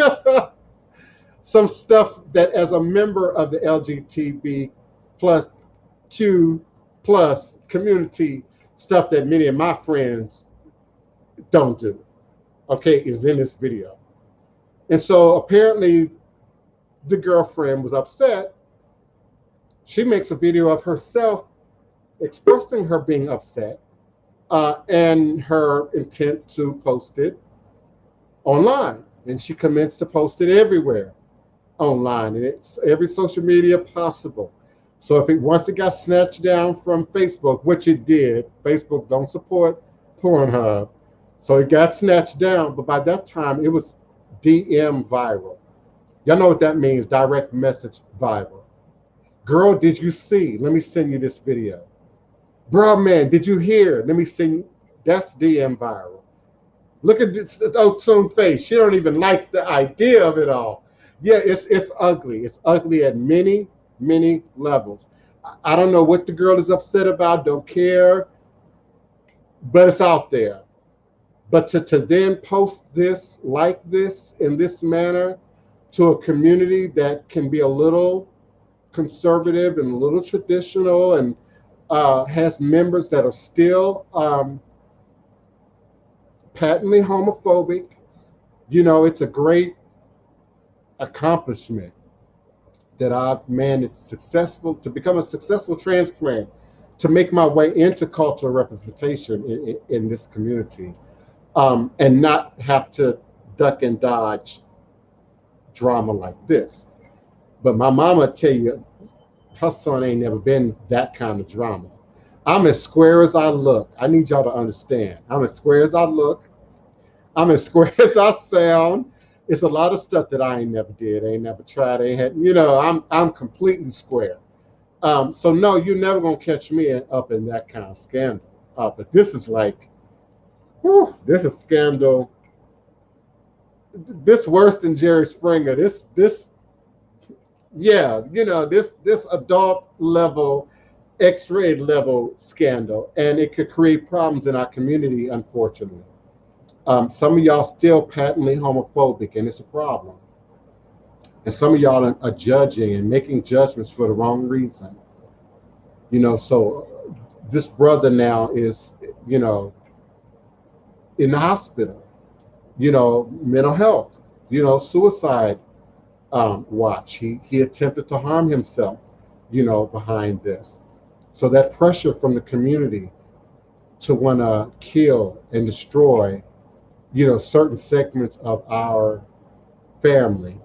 Some stuff that as a member of the LGBTQ plus community, stuff that many of my friends don't do, okay, is in this video. And so apparently the girlfriend was upset. She makes a video of herself expressing her being upset and her intent to post it online. And she commenced to post it everywhere online, and it's every social media possible. So if once it got snatched down from Facebook, which it did, Facebook don't support Pornhub, so it got snatched down. But by that time, it was DM viral. Y'all know what that means, direct message viral. Girl, did you see? Let me send you this video. Bro, man, did you hear? Let me send you. That's DM viral. Look at this Otun face. She don't even like the idea of it all. Yeah, it's ugly. It's ugly at many, many levels. I don't know what the girl is upset about, don't care, but it's out there. But to then post this like this in this manner to a community that can be a little conservative and a little traditional and has members that are still patently homophobic, you know, it's a great accomplishment that I've managed to become a successful transplant, to make my way into cultural representation in this community, and not have to duck and dodge drama like this. But my mama tell you, her son ain't never been that kind of drama. I'm as square as I look. I need y'all to understand. I'm as square as I look. I'm as square as I sound. It's a lot of stuff that I ain't never did, ain't never tried, ain't had, you know, I'm completely square. So no, you're never gonna catch me up in that kind of scandal. But this is like, whew, this is scandal. This worse than Jerry Springer. This, yeah, you know, this adult level, X-rated level scandal, and it could create problems in our community, unfortunately. Some of y'all still patently homophobic, and it's a problem. And some of y'all are judging and making judgments for the wrong reason. You know, so this brother now is, you know, in the hospital. mental health, suicide watch. He attempted to harm himself, behind this. So that pressure from the community to want to kill and destroy, certain segments of our family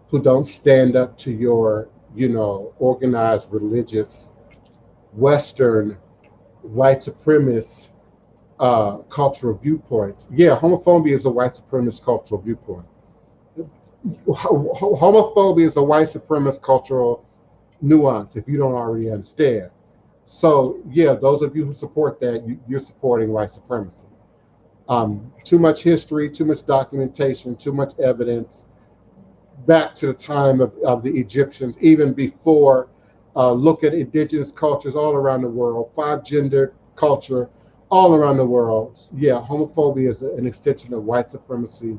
who don't stand up to your, organized religious, Western, white supremacist cultural viewpoints. Yeah, homophobia is a white supremacist cultural viewpoint. Homophobia is a white supremacist cultural nuance, if you don't already understand. So, yeah, those of you who support that, you're supporting white supremacy. Too much history, too much documentation, too much evidence, back to the time of the Egyptians, even before. Look at indigenous cultures all around the world, 5-gender culture all around the world. Yeah, homophobia is an extension of white supremacy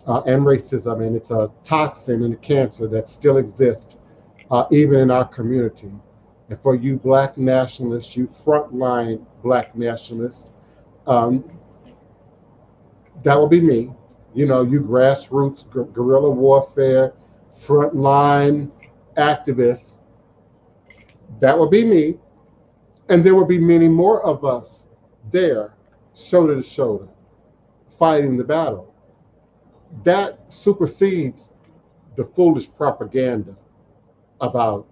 and racism, and it's a toxin and a cancer that still exists even in our community. And for you Black nationalists, you frontline Black nationalists, that will be me. You grassroots, guerrilla warfare, frontline activists, that will be me. And there will be many more of us there, shoulder to shoulder, fighting the battle. That supersedes the foolish propaganda about,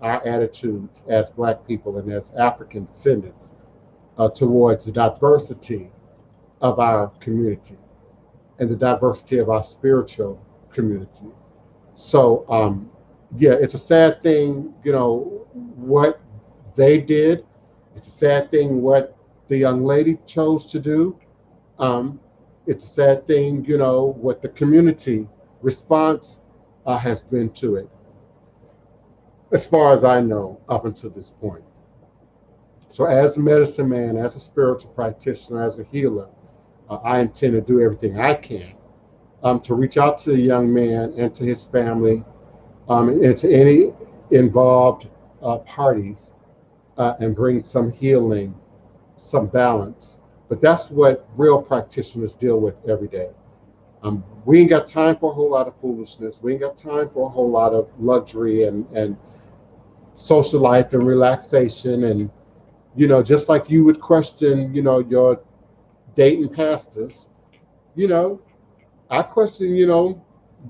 our attitudes as Black people and as African descendants towards the diversity of our community and the diversity of our spiritual community. So, yeah, it's a sad thing, what they did. It's a sad thing what the young lady chose to do. It's a sad thing, what the community response has been to it, as far as I know, up until this point. So as a medicine man, as a spiritual practitioner, as a healer, I intend to do everything I can to reach out to the young man and to his family and to any involved parties and bring some healing, some balance. But that's what real practitioners deal with every day. We ain't got time for a whole lot of foolishness. We ain't got time for a whole lot of luxury and social life and relaxation. And, just like you would question, your dating pastors, I question,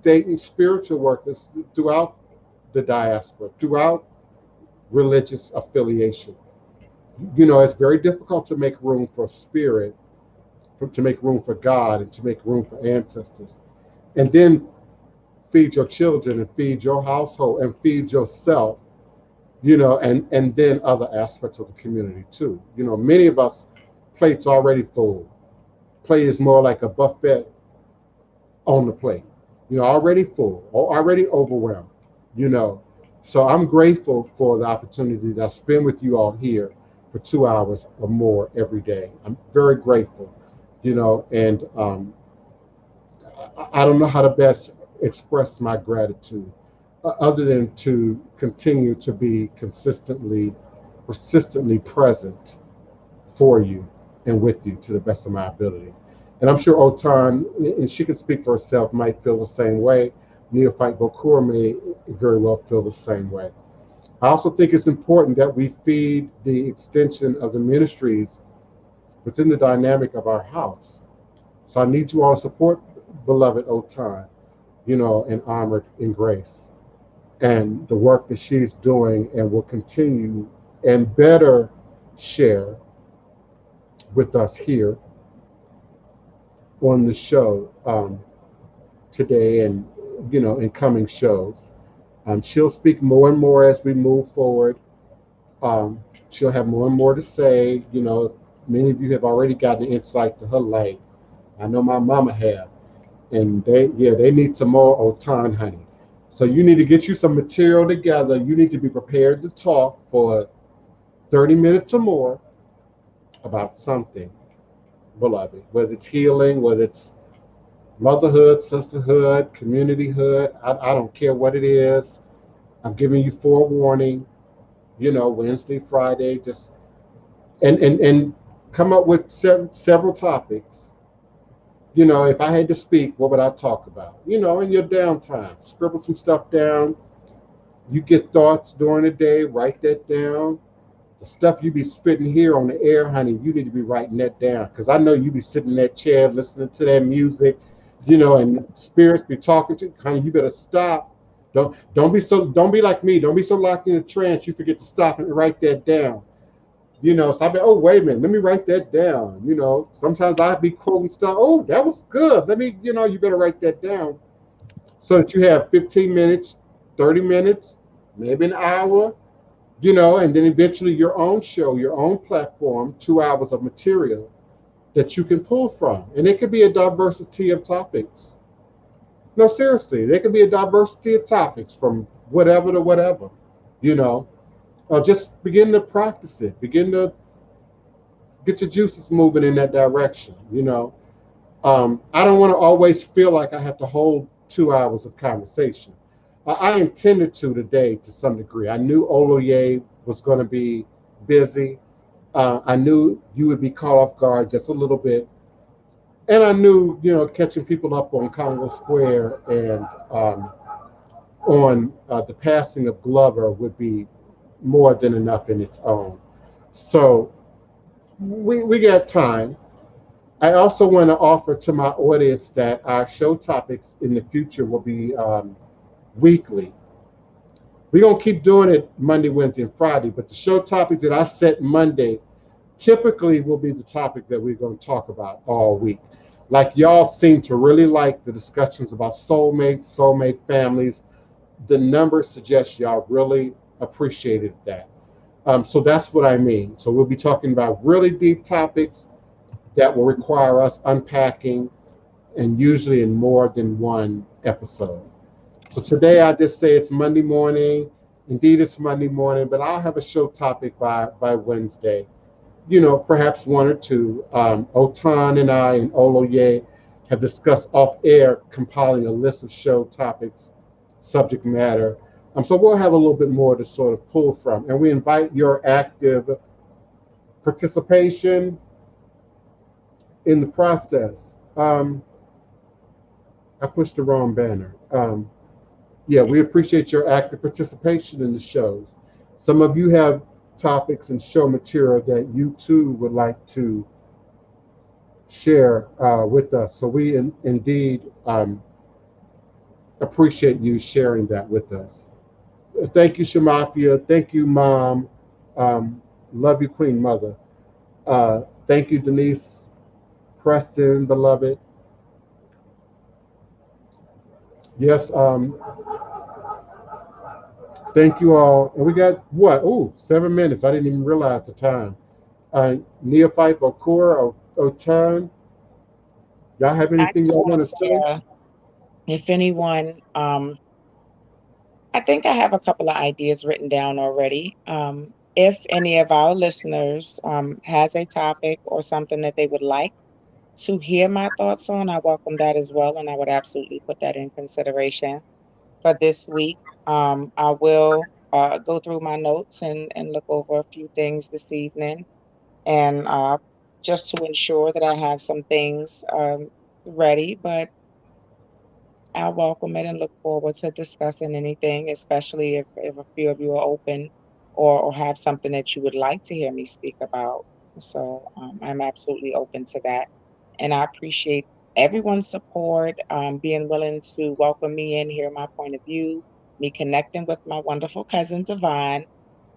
dating spiritual workers throughout the diaspora, throughout religious affiliation. It's very difficult to make room for spirit, to make room for God, and to make room for ancestors. And then feed your children and feed your household and feed yourself, and then other aspects of the community too. Many of us, plates already full. Plate is more like a buffet on the plate, already full or already overwhelmed, So I'm grateful for the opportunity that I spend with you all here for 2 hours or more every day. I'm very grateful, and I don't know how to best express my gratitude other than to continue to be persistently present for you and with you to the best of my ability. And I'm sure Otun, and she can speak for herself, might feel the same way. Neophyte Bokur may very well feel the same way. I also think it's important that we feed the extension of the ministries within the dynamic of our house. So I need you all to support beloved Otun, in Armoredingrace, and the work that she's doing and will continue and better share with us here on the show today and, in coming shows. She'll speak more and more as we move forward. She'll have more and more to say. Many of you have already gotten insight to her light. I know my mama have. And they need some more Otun, honey. So you need to get you some material together. You need to be prepared to talk for 30 minutes or more about something, beloved. Whether it's healing, whether it's motherhood, sisterhood, communityhood, I don't care what it is. I'm giving you forewarning, Wednesday, Friday, just and come up with several topics, You know, if I had to speak, what would I talk about? You know, in your downtime, scribble some stuff down. You get thoughts during the day, write that down. The stuff you be spitting here on the air, honey, you need to be writing that down. Because I know you be sitting in that chair listening to that music, you know, and spirits be talking to you. Honey, you better stop. Don't be like me. Don't be so locked in a trance you forget to stop and write that down. You know, so I be, oh, wait a minute, let me write that down. You know, sometimes I'd be quoting stuff. Oh, that was good. Let me, you know, you better write that down so that you have 15 minutes, 30 minutes, maybe an hour, you know, and then eventually your own show, your own platform, 2 hours of material that you can pull from. And it could be a diversity of topics. No, seriously, there could be a diversity of topics from whatever to whatever, you know. Just begin to practice it. Begin to get your juices moving in that direction, you know. I don't want to always feel like I have to hold 2 hours of conversation. I intended to today to some degree. I knew Oloye was going to be busy. I knew you would be caught off guard just a little bit. And I knew, you know, catching people up on Congo Square and on the passing of Glover would be more than enough in its own. So we got time. I also want to offer to my audience that our show topics in the future will be weekly. We're going to keep doing it Monday, Wednesday, and Friday, but the show topic that I set Monday typically will be the topic that we're going to talk about all week. Like y'all seem to really like the discussions about soulmates, soulmate families. The numbers suggest y'all really appreciated that. So that's what I mean. So we'll be talking about really deep topics that will require us unpacking, and usually in more than one episode. So today I just say it's Monday morning. Indeed, it's Monday morning, but I'll have a show topic by Wednesday. You know, perhaps one or two. Otun and I and Oloye have discussed off air, compiling a list of show topics, subject matter. So we'll have a little bit more to sort of pull from. And we invite your active participation in the process. I pushed the wrong banner. Yeah, we appreciate your active participation in the shows. Some of you have topics and show material that you too would like to share with us. So we indeed appreciate you sharing that with us. Thank you, Shamafia. Thank you, Mom. Love you, Queen Mother. Thank you, Denise Preston, beloved. Yes, thank you all. And we got what? Oh, 7 minutes. I didn't even realize the time. Neophyte Bokura Otun. Y'all have anything y'all want to say? If anyone, I think I have a couple of ideas written down already. If any of our listeners has a topic or something that they would like to hear my thoughts on, I welcome that as well, and I would absolutely put that in consideration for this week. I will go through my notes and look over a few things this evening, and just to ensure that I have some things ready, but I welcome it and look forward to discussing anything, especially if a few of you are open or have something that you would like to hear me speak about. So I'm absolutely open to that. And I appreciate everyone's support, being willing to welcome me in, hear my point of view, me connecting with my wonderful cousin Divine.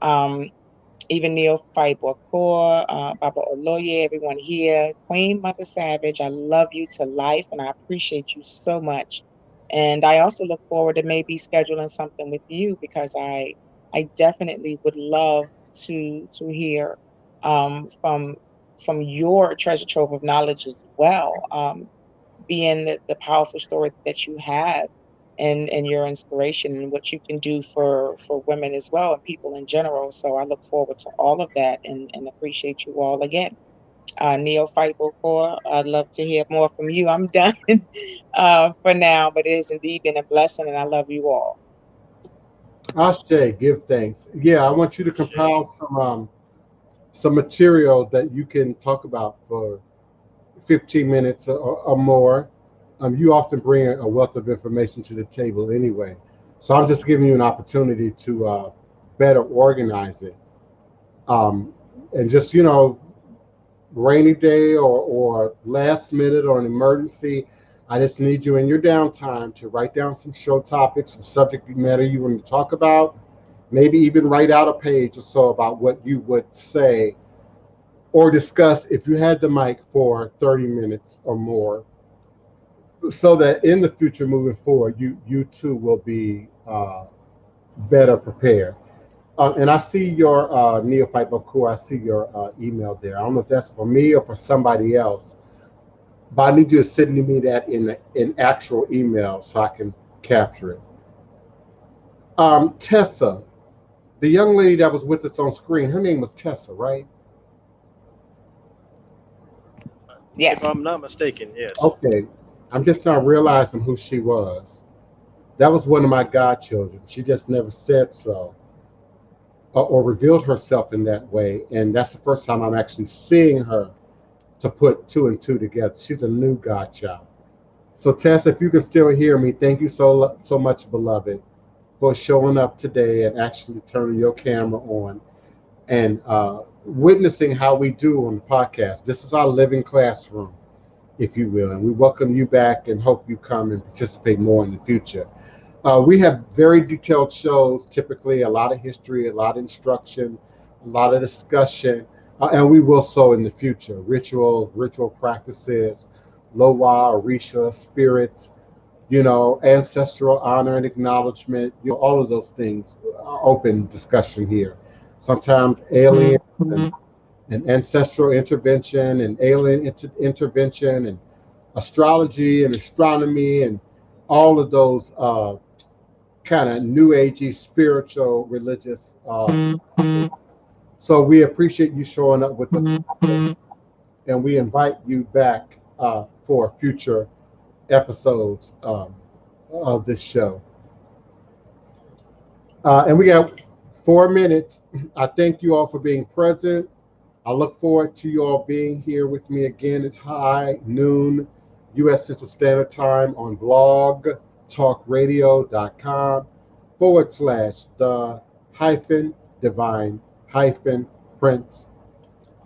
Even Neophyte Bokor, Baba Oloye, everyone here, Queen Mother Savage, I love you to life and I appreciate you so much. And I also look forward to maybe scheduling something with you because I definitely would love to hear from your treasure trove of knowledge as well, being the powerful story that you have and your inspiration and what you can do for women as well and people in general. So I look forward to all of that and appreciate you all again. Neophyte Bokor, I'd love to hear more from you. I'm done for now, but it has indeed been a blessing and I love you all. I'll say give thanks. Yeah, I want you to compile some material that you can talk about for 15 minutes or more. You often bring a wealth of information to the table anyway. So I'm just giving you an opportunity to better organize it. And just, rainy day or last minute or an emergency, I just need you in your downtime to write down some show topics, some subject matter you want to talk about, maybe even write out a page or so about what you would say or discuss if you had the mic for 30 minutes or more, so that in the future moving forward, you too will be better prepared. And I see your Neophyte Bakur, I see your email there. I don't know if that's for me or for somebody else, but I need you to send me that in actual email so I can capture it. Tessa, the young lady that was with us on screen, her name was Tessa, right? Yes. If I'm not mistaken, yes. Okay. I'm just not realizing who she was. That was one of my godchildren. She just never said so or revealed herself in that way. And that's the first time I'm actually seeing her to put 2 and 2 together. She's a new godchild. So Tess, if you can still hear me, thank you so much, beloved, for showing up today and actually turning your camera on and witnessing how we do on the podcast. This is our living classroom, if you will, and we welcome you back and hope you come and participate more in the future. We have very detailed shows, typically a lot of history, a lot of instruction, a lot of discussion, and we will so in the future. Ritual practices, Lowa, Orisha, spirits, ancestral honor and acknowledgement, all of those things are open discussion here. Sometimes aliens and ancestral intervention and alien intervention and astrology and astronomy and all of those kind of new agey spiritual religious. So we appreciate you showing up with us, and we invite you back for future episodes of this show. And we got 4 minutes. I thank you all for being present. I look forward to you all being here with me again at high noon US Central Standard Time on blogtalkradio.com/the-divine-prince.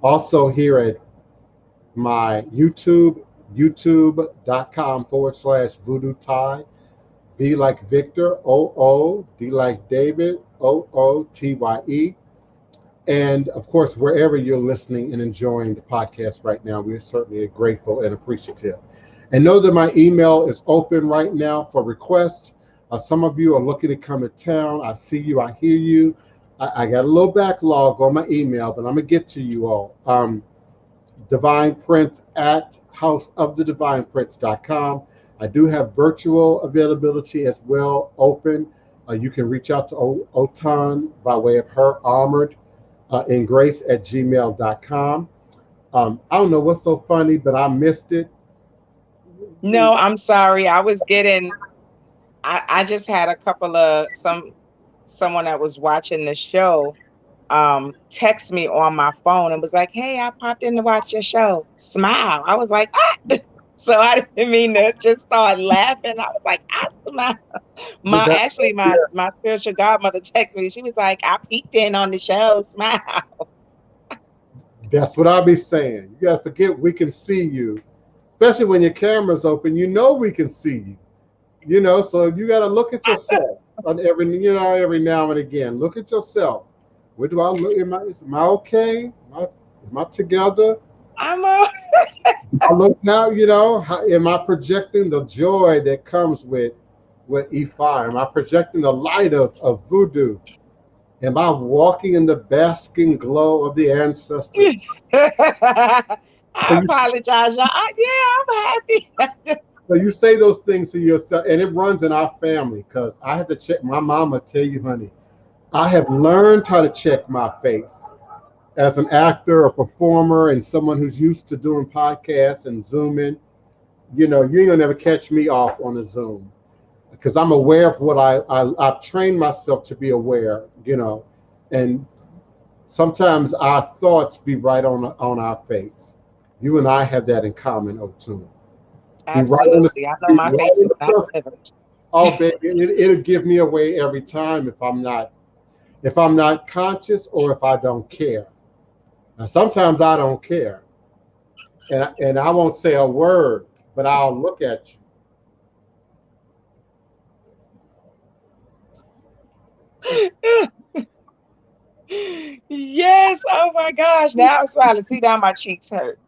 Also here at my youtube.com/Voodoo Tie. V like Victor, OO, D like David, OOTYE. And of course, wherever you're listening and enjoying the podcast right now, we're certainly grateful and appreciative. And know that my email is open right now for requests. Some of you are looking to come to town. I see you, I hear you. I got a little backlog on my email, but I'm gonna get to you all. DivinePrince at houseofthedivineprince.com. I do have virtual availability as well, open. You can reach out to Otun by way of her Armoredingrace at gmail.com. I don't know what's so funny, but I missed it. No, I'm sorry. I just had a couple of someone that was watching the show text me on my phone and was like, "Hey, I popped in to watch your show. Smile." I was like, "Ah!" So I didn't mean to just start laughing. I was like, "I smile." My spiritual godmother texted me. She was like, "I peeked in on the show. Smile." That's what I'll be saying. You gotta forget we can see you, especially when your camera's open. We can see you. So you gotta look at yourself on every now and again. Look at yourself. Where do I look? Am I okay? Am I together? I'm I look now, how am I projecting the joy that comes with Ifa? Am I projecting the light of Voodoo? Am I walking in the basking glow of the ancestors? I apologize, y'all. I'm happy. So you say those things to yourself, and it runs in our family because I had to check. My mama tell you, honey, I have learned how to check my face as an actor, a performer, and someone who's used to doing podcasts and Zooming. You ain't gonna never catch me off on a Zoom because I'm aware of what I've trained myself to be aware. And sometimes our thoughts be right on our face. You and I have that in common, Otun. Absolutely. I know my faith is not delivered. Oh, baby, it'll give me away every time if I'm not conscious or if I don't care. Now, sometimes I don't care, and I won't say a word, but I'll look at you. Yes. Oh my gosh. Now I'm smiling. See, now my cheeks hurt.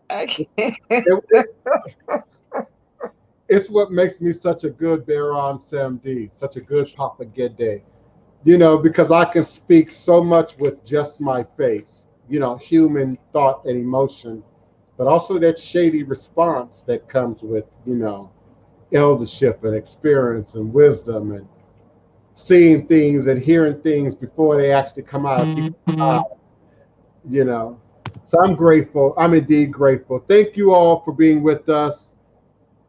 It's what makes me such a good Baron Samdi, such a good Papa Gede, you know, because I can speak so much with just my face, you know, human thought and emotion, but also that shady response that comes with, you know, eldership and experience and wisdom and seeing things and hearing things before they actually come out of people's eyes, you know. So I'm grateful. I'm indeed grateful. Thank you all for being with us.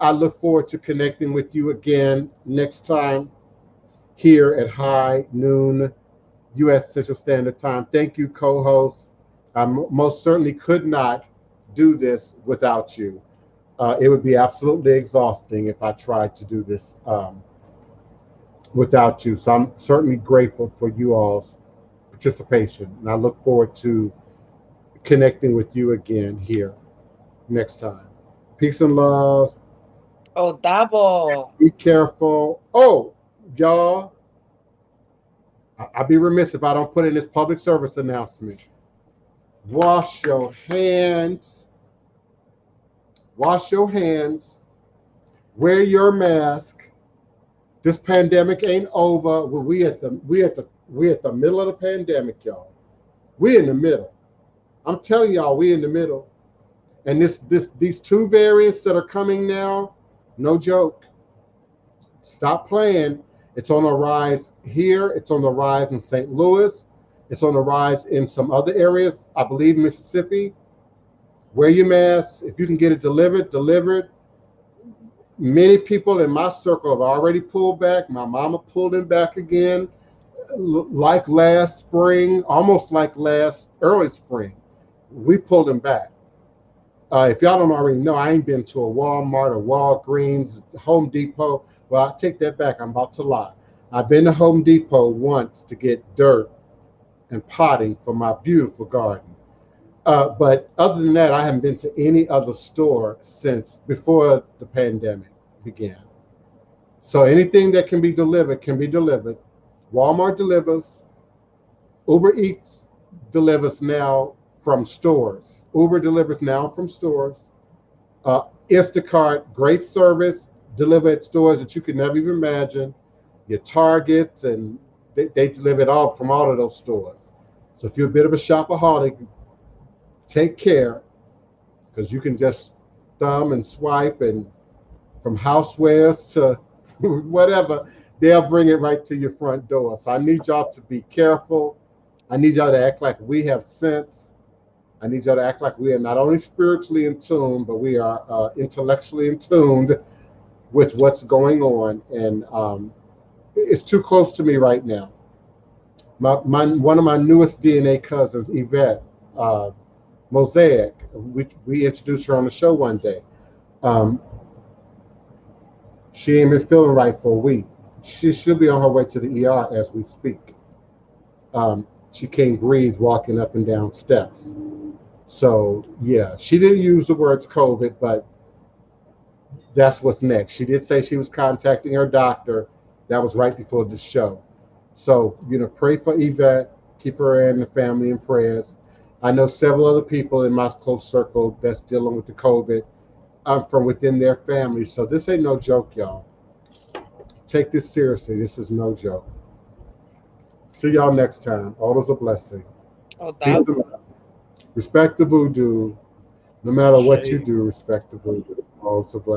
I look forward to connecting with you again next time here at high noon US Central Standard Time. Thank you, co-host. I most certainly could not do this without you. It would be absolutely exhausting if I tried to do this without you. So I'm certainly grateful for you all's participation. And I look forward to connecting with you again here next time. Peace and love. Oh, double. Be careful. Oh, y'all, I'd be remiss if I don't put in this public service announcement. Wash your hands. Wash your hands. Wear your mask. This pandemic ain't over. We at the middle of the pandemic, y'all. We in the middle. I'm telling y'all, we in the middle. And these two variants that are coming now, no joke. Stop playing. It's on the rise here. It's on the rise in St. Louis. It's on the rise in some other areas. I believe Mississippi. Wear your mask. If you can get it delivered. Many people in my circle have already pulled back. My mama pulled him back again, like last spring, almost like last early spring. We pulled him back. If y'all don't already know, I ain't been to a Walmart or Walgreens, Home Depot. Well, I take that back. I'm about to lie. I've been to Home Depot once to get dirt and potting for my beautiful garden. But other than that, I haven't been to any other store since before the pandemic began. So anything that can be delivered can be delivered. Walmart delivers. Uber Eats delivers now from stores. Uber delivers now from stores. Instacart, great service, deliver at stores that you could never even imagine. Your Targets, and they deliver it all from all of those stores. So if you're a bit of a shopaholic, take care, because you can just thumb and swipe, and from housewares to whatever, they'll bring it right to your front door. So I need y'all to be careful. I need y'all to act like we have sense. I need y'all to act like we are not only spiritually in tune, but we are intellectually in tuned with what's going on. And it's too close to me right now. One of my newest DNA cousins, Yvette Mosaic, we introduced her on the show one day. She ain't been feeling right for a week. She should be on her way to the ER as we speak. She can't breathe walking up and down steps. So yeah, she didn't use the words COVID, but that's what's next. She did say she was contacting her doctor. That was right before the show. So, you know, pray for Yvette, keep her and the family in prayers. I know several other people in my close circle that's dealing with the COVID from within their family. So this ain't no joke, y'all. Take this seriously. This is no joke. See y'all next time. All is a blessing. Oh, that. Respect the voodoo. No matter what you do, respect the voodoo. All is a blessing.